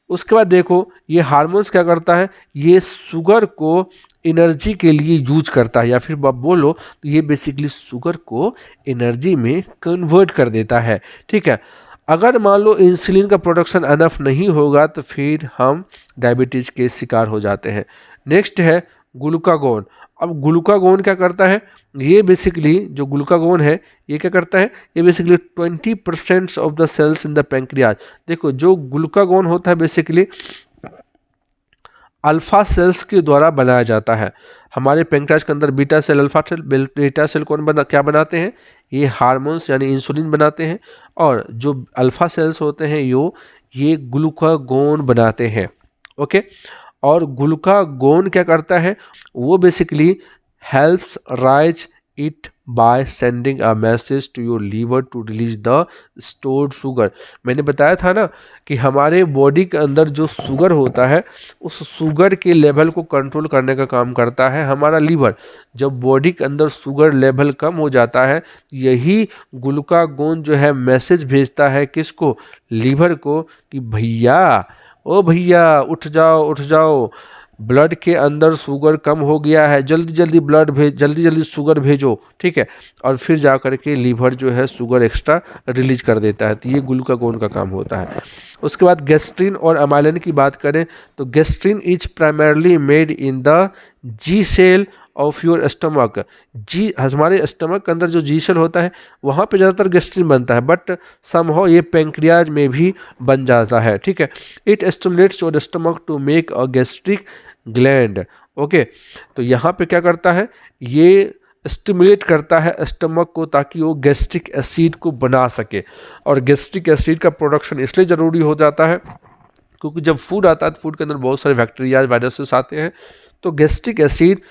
उसके बाद देखो ये हार्मोन्स क्या करता है, ये शुगर को एनर्जी के लिए यूज करता है, या फिर आप बोलो तो ये बेसिकली शुगर को एनर्जी में कन्वर्ट कर देता है। ठीक है, अगर मान लो इंसुलिन का प्रोडक्शन अनफ नहीं होगा तो फिर हम डायबिटीज़ के शिकार हो जाते हैं। नेक्स्ट है ग्लूकागोन। अब ग्लूकागोन क्या करता है? ये बेसिकली जो ग्लूकागोन है ये क्या करता है, ये basically 20% of the cells in the pancreas. देखो जो ग्लूकागोन होता है बेसिकली अल्फा सेल्स के द्वारा बनाया जाता है। हमारे पैंक्रियाज के अंदर beta cell, alpha cell, beta cell क्या बनाते हैं? ये हार्मोन्स यानी इंसुलिन बनाते हैं, और जो अल्फा सेल्स होते हैं ये ग्लूकागोन बनाते हैं। ओके, और ग्लूकागोन क्या करता है? वो basically helps raise it by sending a message to your liver to release the stored sugar. मैंने बताया था ना कि हमारे बॉडी के अंदर जो शुगर होता है, उस शुगर के लेवल को कंट्रोल करने का काम करता है हमारा लीवर। जब बॉडी के अंदर शुगर लेवल कम हो जाता है, यही ग्लूकागोन जो है मैसेज भेजता है किसको? लीवर को, कि भैया, ओ भैया उठ जाओ उठ जाओ, ब्लड के अंदर शुगर कम हो गया है, जल्दी जल्दी ब्लड भेज, जल्दी जल्दी शुगर भेजो। ठीक है, और फिर जा कर के लीवर जो है शुगर एक्स्ट्रा रिलीज कर देता है। तो ये ग्लूकागोन का काम होता है। उसके बाद गैस्ट्रिन और अमाइलिन की बात करें तो gastrin is primarily made in the G cell of your stomach. G, हमारे स्टमक के अंदर जो जी सेल होता है वहाँ पे ज़्यादातर गैस्ट्रिन बनता है, बट समहाउ ये पैंक्रियाज में भी बन जाता है। ठीक है, it stimulates your stomach to make a gastric gland. Okay, तो यहाँ पे क्या करता है, ये स्टिमुलेट करता है स्टमक को ताकि वो गैस्ट्रिक एसिड को बना सके। और गैस्ट्रिक एसिड का प्रोडक्शन इसलिए ज़रूरी हो जाता है क्योंकि जब फूड आता है तो फूड के अंदर बहुत सारे बैक्टीरिया वायरसेस आते हैं, तो गैस्ट्रिक एसिड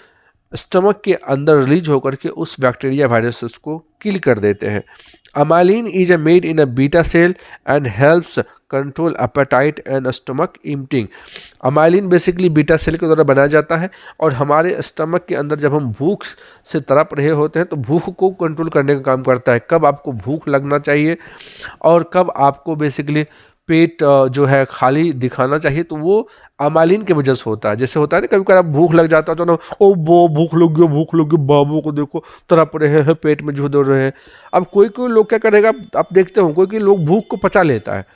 स्टमक के अंदर रिलीज होकर के उस बैक्टीरिया वायरसेस को किल कर देते हैं। Amylin is a made in a beta cell and helps control appetite and stomach emptying. Amylin basically beta cell के द्वारा बनाया जाता है, और हमारे स्टमक के अंदर जब हम भूख से तड़प रहे होते हैं तो भूख को कंट्रोल करने का काम करता है, कब आपको भूख लगना चाहिए और कब आपको बेसिकली पेट जो है खाली दिखाना चाहिए, तो वो अमाइलिन की वजह से होता है। जैसे होता है ना कभी कभी भूख लग जाता है तो ना, ओ वो भूख लग गया, बाबू को देखो तड़प रहे हैं, पेट में झुदर रहे हैं। अब कोई कोई लोग क्या करेगा, आप देखते हो कोई कोई लोग भूख को पचा लेता है।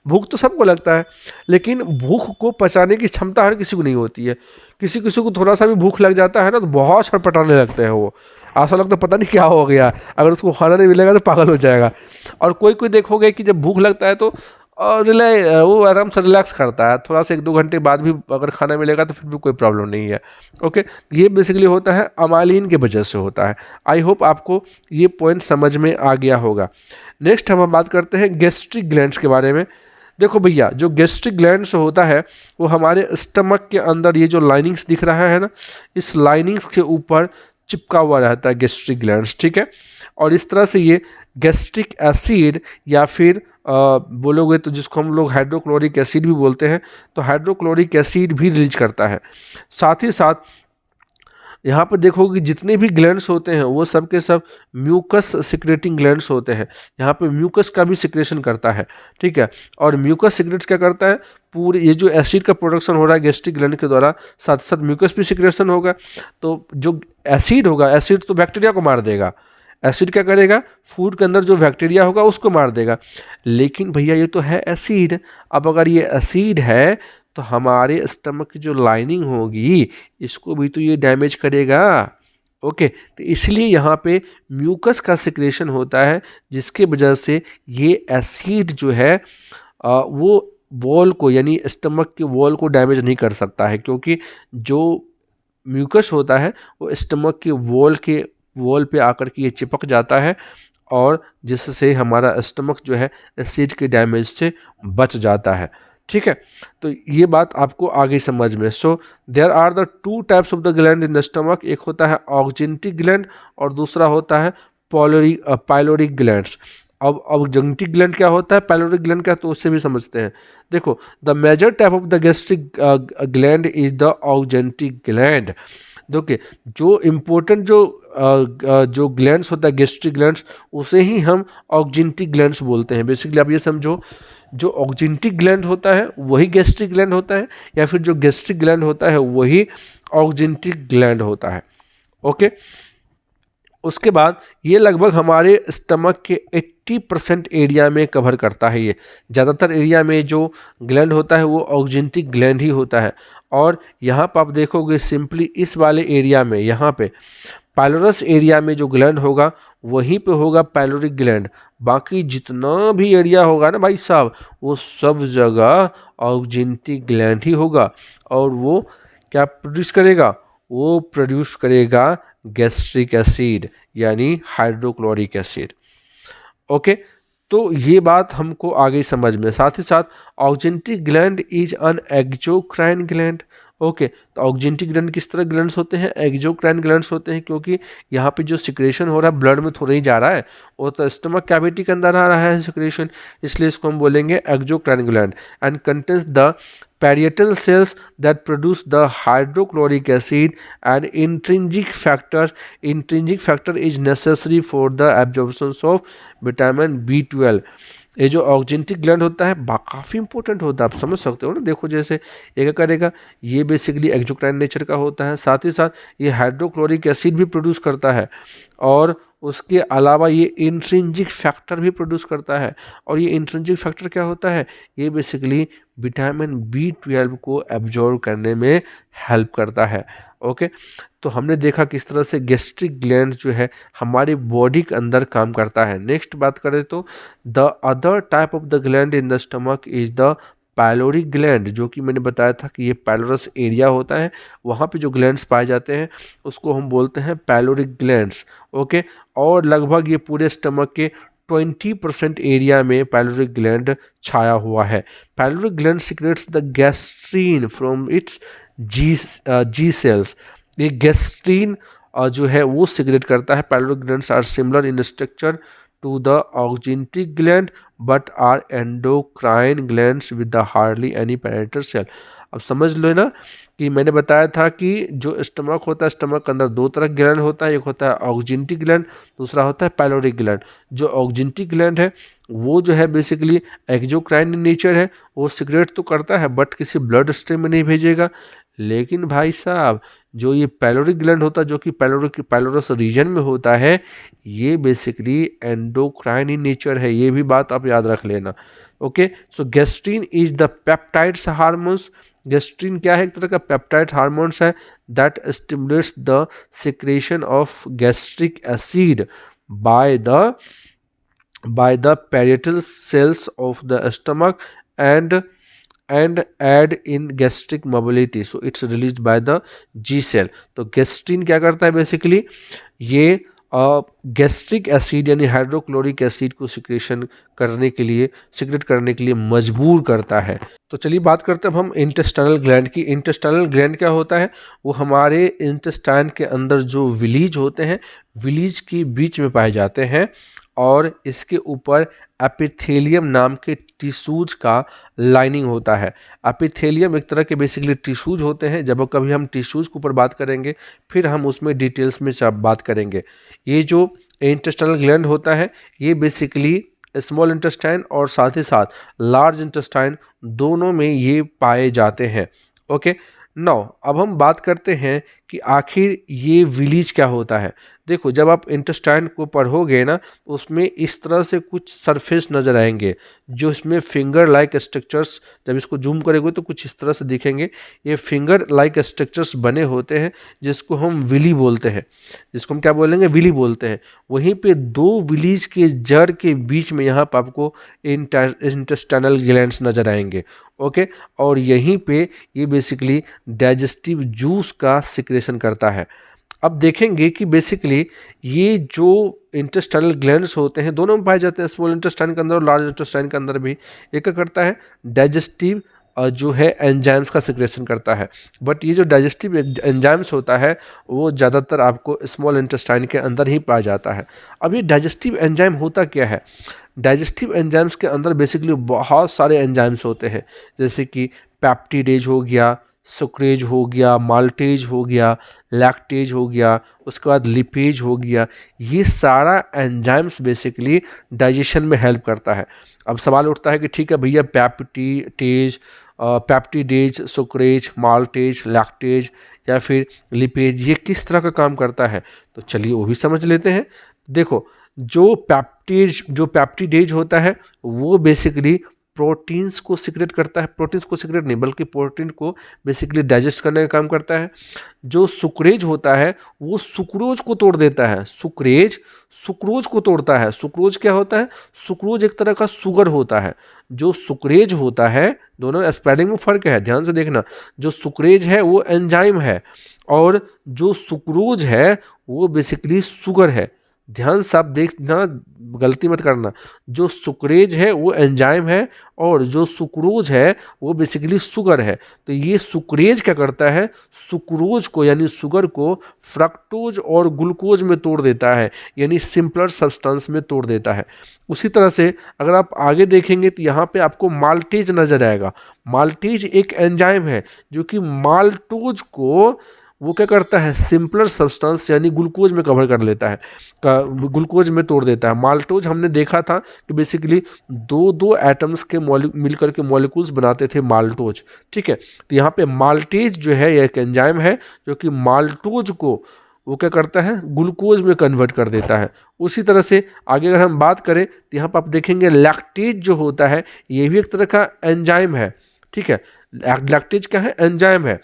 भूख तो सबको लगता है, लेकिन भूख को पचाने की क्षमता हर किसी को नहीं होती है। किसी किसी को थोड़ा सा भी भूख लग जाता है ना तो बहुत छटपटाने लगते हैं, वो ऐसा लगता है पता नहीं क्या हो गया, अगर उसको खाना नहीं मिलेगा तो पागल हो जाएगा। और कोई कोई देखोगे कि जब भूख लगता है तो वो आराम से रिलैक्स करता है, थोड़ा सा 1-2 घंटे बाद भी अगर खाना मिलेगा तो फिर भी कोई प्रॉब्लम नहीं है। ओके, ये बेसिकली होता है अमाइलिन के वजह से होता है। आई होप आपको ये पॉइंट समझ में आ गया होगा। नेक्स्ट हम बात करते हैं गैस्ट्रिक ग्लैंड्स के बारे में। देखो भैया, जो गैस्ट्रिक ग्लैंड्स होता है वो हमारे स्टमक के अंदर ये जो लाइनिंग्स दिख रहा है ना, इस लाइनिंग्स के ऊपर चिपका हुआ रहता है गैस्ट्रिक ग्लैंड्स। ठीक है, और इस तरह से ये गैस्ट्रिक एसिड या फिर बोलोगे तो जिसको हम लोग हाइड्रोक्लोरिक एसिड भी बोलते हैं, तो हाइड्रोक्लोरिक एसिड भी रिलीज करता है। साथ ही साथ यहाँ पर देखोगे जितने भी ग्लैंड्स होते हैं वो सब के सब म्यूकस सिक्रेटिंग ग्लैंड्स होते हैं। यहाँ पे म्यूकस का भी सिक्रेशन करता है। ठीक है, और म्यूकस सिक्रेट्स क्या करता है, पूरे ये जो एसिड का प्रोडक्शन हो रहा है गैस्ट्रिक ग्लैंड के द्वारा, साथ साथ म्यूकस भी सिक्रेशन होगा। तो जो एसिड होगा, एसिड तो बैक्टीरिया को मार देगा, एसिड क्या करेगा, फूड के अंदर जो बैक्टीरिया होगा उसको मार देगा। लेकिन भैया ये तो है एसिड, अब अगर ये एसिड है तो हमारे स्टमक की जो लाइनिंग होगी इसको भी तो ये डैमेज करेगा। ओके, तो इसलिए यहाँ पे म्यूकस का सिक्रेशन होता है, जिसके वजह से ये एसिड जो है वो वॉल को, यानी स्टमक के वॉल को डैमेज नहीं कर सकता है, क्योंकि जो म्यूकस होता है वो स्टमक के वॉल पे आकर के ये चिपक जाता है, और जिससे हमारा स्टमक जो है एसिड के डैमेज से बच जाता है। ठीक है, तो ये बात आपको आगे समझ में। So there are the two types of the gland in the stomach, एक होता है ऑक्जेंटिक ग्लैंड और दूसरा होता है पाइलोरिक ग्लैंड्स। अब ऑक्जेंटिक ग्लैंड क्या होता है, पाइलोरिक ग्लैंड क्या, तो उससे भी समझते हैं। देखो, the major type of the gastric gland is the oxyntic gland. देखिए, जो इम्पोर्टेंट जो ग्लैंड्स होता है, गैस्ट्रिक ग्लैंड्स, उसे ही हम ऑक्जेंटिक ग्लैंड्स बोलते हैं। बेसिकली आप ये समझो, जो ऑक्जेंटिक ग्लैंड होता है वही गैस्ट्रिक ग्लैंड होता है, या फिर जो गैस्ट्रिक ग्लैंड होता है वही ऑक्जेंटिक ग्लैंड होता है। ओके, उसके बाद ये लगभग हमारे स्टमक के 80% एरिया में कवर करता है। ये ज़्यादातर एरिया में जो ग्लैंड होता है वो ऑक्जेंटिक ग्लैंड ही होता है। और यहाँ पर आप देखोगे सिंपली इस वाले एरिया में, यहाँ पे पाइलोरस एरिया में जो ग्लैंड होगा वहीं पे होगा पाइलोरिक ग्लैंड। बाकी जितना भी एरिया होगा ना भाई साहब, वो सब जगह ऑक्जेंटिक ग्लैंड ही होगा। और वो क्या प्रोड्यूस करेगा, वो प्रोड्यूस करेगा गैस्ट्रिक एसिड, यानी हाइड्रोक्लोरिक एसिड। ओके, तो ये बात हमको आगे समझ में। साथ ही साथ oxyntic gland is an exocrine gland. Okay, तो ऑक्जेंटिक ग्लैंड किस तरह ग्लैंड्स होते हैं, एक्सोक्राइन ग्लैंड्स होते हैं, क्योंकि यहाँ पे जो सिक्रेशन हो रहा है ब्लड में थोड़ा ही जा रहा है, वो तो स्टमक कैविटी के अंदर आ रहा है सिक्रेशन, इसलिए इसको हम बोलेंगे exocrine gland. And contains the parietal cells that produce the hydrochloric acid, and intrinsic factor is necessary for the absorption of vitamin B12। ये जो ऑक्जेंटिक ग्लैंड होता है काफ़ी इंपॉर्टेंट होता है, आप समझ सकते हो ना। देखो, जैसे ये क्या करेगा, ये बेसिकली एक्सोक्राइन नेचर का होता है, साथ ही साथ ये हाइड्रोक्लोरिक एसिड भी प्रोड्यूस करता है, और उसके अलावा ये इंट्रिंसिक फैक्टर भी प्रोड्यूस करता है। और ये इंट्रिंसिक फैक्टर क्या होता है, ये बेसिकली विटामिन B12 को एब्जॉर्ब करने में हेल्प करता है। ओके, तो हमने देखा किस तरह से गैस्ट्रिक ग्लैंड जो है हमारी बॉडी के अंदर काम करता है। नेक्स्ट बात करें तो the other type of the gland in the stomach is the pyloric gland, जो कि मैंने बताया था कि ये पाइलोरस एरिया होता है, वहाँ पे जो ग्लैंड्स पाए जाते हैं उसको हम बोलते हैं पाइलोरिक ग्लैंड्स। ओके, और लगभग ये पूरे स्टमक के 20% एरिया में पाइलोरिक ग्लैंड छाया हुआ है। Pyloric gland secretes the gastrin from its G cells. ये गैस्ट्रीन जो है वो सिक्रेट करता है। Pyloric glands are similar in structure to the oxyntic gland but are endocrine glands with the hardly any parietal cell। अब समझ लो ना कि मैंने बताया था कि जो स्टमक होता है, स्टमक के अंदर दो तरह ग्लैंड होता है, एक होता है ऑक्जेंटिक ग्लैंड, दूसरा होता है पाइलोरिक ग्लैंड। जो ऑक्जेंटिक ग्लैंड है वो जो है बेसिकली एक्सोक्राइन इन नेचर है, वो सिक्रेट तो करता है बट किसी ब्लड स्ट्रीम में नहीं भेजेगा। लेकिन भाई साहब, जो ये पाइलोरिक ग्लैंड होता है, जो कि पाइलोरस रीजन में होता है, ये बेसिकली एंडोक्राइन इन नेचर है। ये भी बात आप याद रख लेना। Okay, so gastrin is the peptides hormones. Gastrin क्या है, एक तरह का पेप्टाइड हार्मोन्स है that stimulates the secretion of gastric acid by the parietal cells of the stomach and aid in gastric mobility, so it's released by the G cell। तो gastrin क्या करता है, बेसिकली ये गैस्ट्रिक एसिड यानी hydrochloric acid को secrete करने के लिए मजबूर करता है। तो चलिए बात करते हैं अब हम इंटेस्टाइनल ग्लैंड की। इंटेस्टाइनल ग्लैंड क्या होता है, वो हमारे इंटेस्टाइन के अंदर जो विलीज होते हैं, विलीज के बीच में पाए जाते हैं, और इसके ऊपर एपिथेलियम नाम के टिश्यूज का लाइनिंग होता है। एपिथेलियम एक तरह के बेसिकली टिश्यूज होते हैं। जब कभी हम टिश्यूज के ऊपर बात करेंगे फिर हम उसमें डिटेल्स में बात करेंगे। ये जो इंटेस्टाइनल ग्लैंड होता है ये बेसिकली स्मॉल इंटेस्टाइन और साथ ही साथ लार्ज इंटेस्टाइन दोनों में ये पाए जाते हैं। ओके, नाउ अब हम बात करते हैं कि आखिर ये विलीज क्या होता है। देखो, जब आप इंटेस्टाइन को पढ़ोगे ना तो उसमें इस तरह से कुछ सरफेस नज़र आएंगे, जो इसमें फिंगर लाइक स्ट्रक्चर्स, जब इसको जूम करेंगे तो कुछ इस तरह से दिखेंगे। ये फिंगर लाइक स्ट्रक्चर्स बने होते हैं जिसको हम विली बोलते हैं, जिसको हम क्या बोलेंगे, विली बोलते हैं। वहीं पे दो विलीज के जड़ के बीच में यहाँ पर आपको इंटेस्टाइनल ग्लैंड्स नज़र आएंगे। ओके, और यहीं पे ये बेसिकली डाइजेस्टिव जूस का सिक्रेशन करता है। अब देखेंगे कि बेसिकली ये जो इंटेस्टाइनल ग्लैंड्स होते हैं दोनों में पाए जाते हैं, स्मॉल इंटेस्टाइन के अंदर और लार्ज इंटेस्टाइन के अंदर भी। एक क्या करता है, डाइजेस्टिव जो है एंजाइम्स का सिक्रेशन करता है। बट ये जो डाइजेस्टिव एंजाइम्स होता है वो ज़्यादातर आपको स्मॉल इंटेस्टाइन के अंदर ही पाया जाता है। अब ये डाइजेस्टिव एंजाइम होता क्या है, डाइजेस्टिव एंजाइम्स के अंदर बेसिकली बहुत सारे एंजाइम्स होते हैं, जैसे कि पैप्टिडेज हो गया, सुक्रेज हो गया, माल्टेज हो गया, लैक्टेज हो गया, उसके बाद लिपेज हो गया। ये सारा एंजाइम्स बेसिकली डाइजेशन में हेल्प करता है। अब सवाल उठता है कि ठीक है भैया, पैप्टिडेज, सुक्रेज, माल्टेज, लैक्टेज या फिर लिपेज ये किस तरह का काम करता है, तो चलिए वो भी समझ लेते हैं। देखो, जो पैप्टिडेज होता है वो बेसिकली प्रोटीन्स को सिक्रेट करता है, प्रोटीन्स को सिक्रेट नहीं बल्कि प्रोटीन को बेसिकली डाइजेस्ट करने का काम करता है। जो सुक्रेज होता है वो सुक्रोज को तोड़ देता है, सुक्रोज को तोड़ता है। सुक्रोज क्या होता है, सुक्रोज एक तरह का शुगर होता है। जो सुक्रेज होता है, दोनों स्पेलिंग में फर्क है, ध्यान से देखना। जो सुक्रेज है वो एंजाइम है और जो सुक्रोज है वो बेसिकली शुगर है। ध्यान से आप देखना, गलती मत करना। जो सुक्रेज है वो एंजाइम है और जो सुक्रोज है वो बेसिकली शुगर है। तो ये सुक्रेज क्या करता है, सुक्रोज को यानी शुगर को फ्रक्टोज और ग्लूकोज में तोड़ देता है, यानी सिंपलर सब्सटेंस में तोड़ देता है। उसी तरह से अगर आप आगे देखेंगे तो यहाँ पे आपको माल्टेज नजर आएगा। माल्टेज एक एंजाइम है जो कि माल्टोज को वो क्या करता है, सिंपलर सब्सटेंस यानी ग्लूकोज में कवर कर लेता है, ग्लूकोज में तोड़ देता है। माल्टोज हमने देखा था कि बेसिकली दो एटम्स के मिलकर के मॉलिक्यूल्स बनाते थे माल्टोज। ठीक है, तो यहाँ पे माल्टेज जो है एक एंजाइम है जो कि माल्टोज को वो क्या करता है, ग्लूकोज में कन्वर्ट कर देता है। उसी तरह से आगे अगर हम बात करें तो यहाँ पर आप देखेंगे लैक्टेज जो होता है ये भी एक तरह का एंजाइम है। ठीक है, लैक्टेज क्या है, एंजाइम है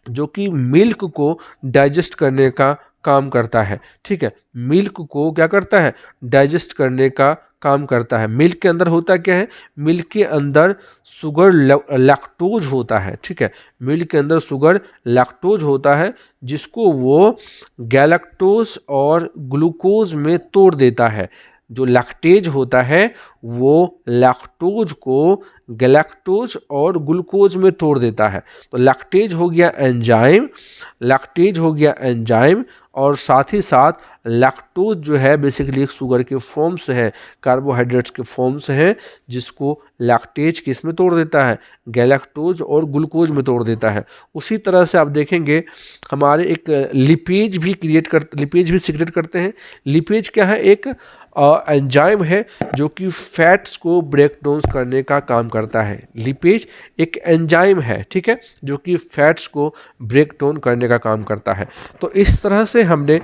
जो कि मिल्क को डाइजेस्ट करने का काम करता है। ठीक है, मिल्क को क्या करता है, डाइजेस्ट करने का काम करता है। मिल्क के अंदर होता क्या है, मिल्क के अंदर शुगर लैक्टोज होता है। ठीक है, मिल्क के अंदर शुगर लैक्टोज होता है जिसको वो गैलेक्टोज और ग्लूकोज में तोड़ देता है। जो लैक्टेज होता है वो लैक्टोज को गैलेक्टोज और ग्लूकोज में तोड़ देता है। तो लैक्टेज हो गया एंजाइम, लैक्टेज हो गया एंजाइम और साथ ही साथ लैक्टोज जो है बेसिकली एक शुगर के फॉर्म्स है, कार्बोहाइड्रेट्स के फॉर्म्स हैं जिसको लैक्टेज किस में तोड़ देता है, गैलेक्टोज और ग्लूकोज में तोड़ देता है। उसी तरह से आप देखेंगे हमारे एक लिपेज भी सिक्रेट करते हैं। लिपेज क्या है, एक एंजाइम है जो कि फैट्स को ब्रेक डाउन करने का काम करता है। लिपेज एक एंजाइम है, ठीक है, जो कि फैट्स को ब्रेक डाउन करने का काम करता है। तो इस तरह से हमने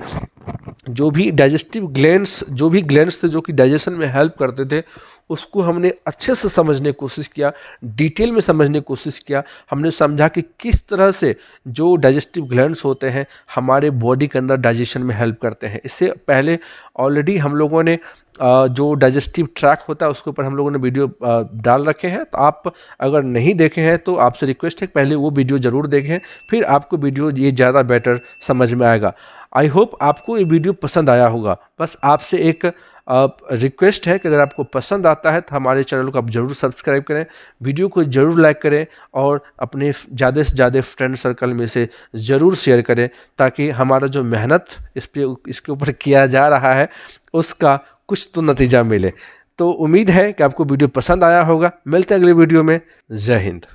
जो भी ग्लैंड्स थे जो कि डाइजेशन में हेल्प करते थे उसको हमने अच्छे से समझने की कोशिश किया, डिटेल में समझने की कोशिश किया। हमने समझा कि किस तरह से जो डाइजेस्टिव ग्लैंड्स होते हैं हमारे बॉडी के अंदर डाइजेशन में हेल्प करते हैं। इससे पहले ऑलरेडी हम लोगों ने जो डाइजेस्टिव ट्रैक होता है उसके ऊपर हम लोगों ने वीडियो डाल रखे हैं। तो आप अगर नहीं देखे हैं तो आपसे रिक्वेस्ट है पहले वो वीडियो ज़रूर देखें, फिर आपको वीडियो ये ज़्यादा बेटर समझ में आएगा। आई होप आपको ये वीडियो पसंद आया होगा। बस आपसे एक रिक्वेस्ट है कि अगर आपको पसंद आता है तो हमारे चैनल को आप ज़रूर सब्सक्राइब करें, वीडियो को ज़रूर लाइक करें और अपने ज़्यादा से ज़्यादा फ्रेंड सर्कल में से ज़रूर शेयर करें ताकि हमारा जो मेहनत इसके ऊपर किया जा रहा है उसका कुछ तो नतीजा मिले। तो उम्मीद है कि आपको वीडियो पसंद आया होगा। मिलते हैं अगले वीडियो में। जय हिंद।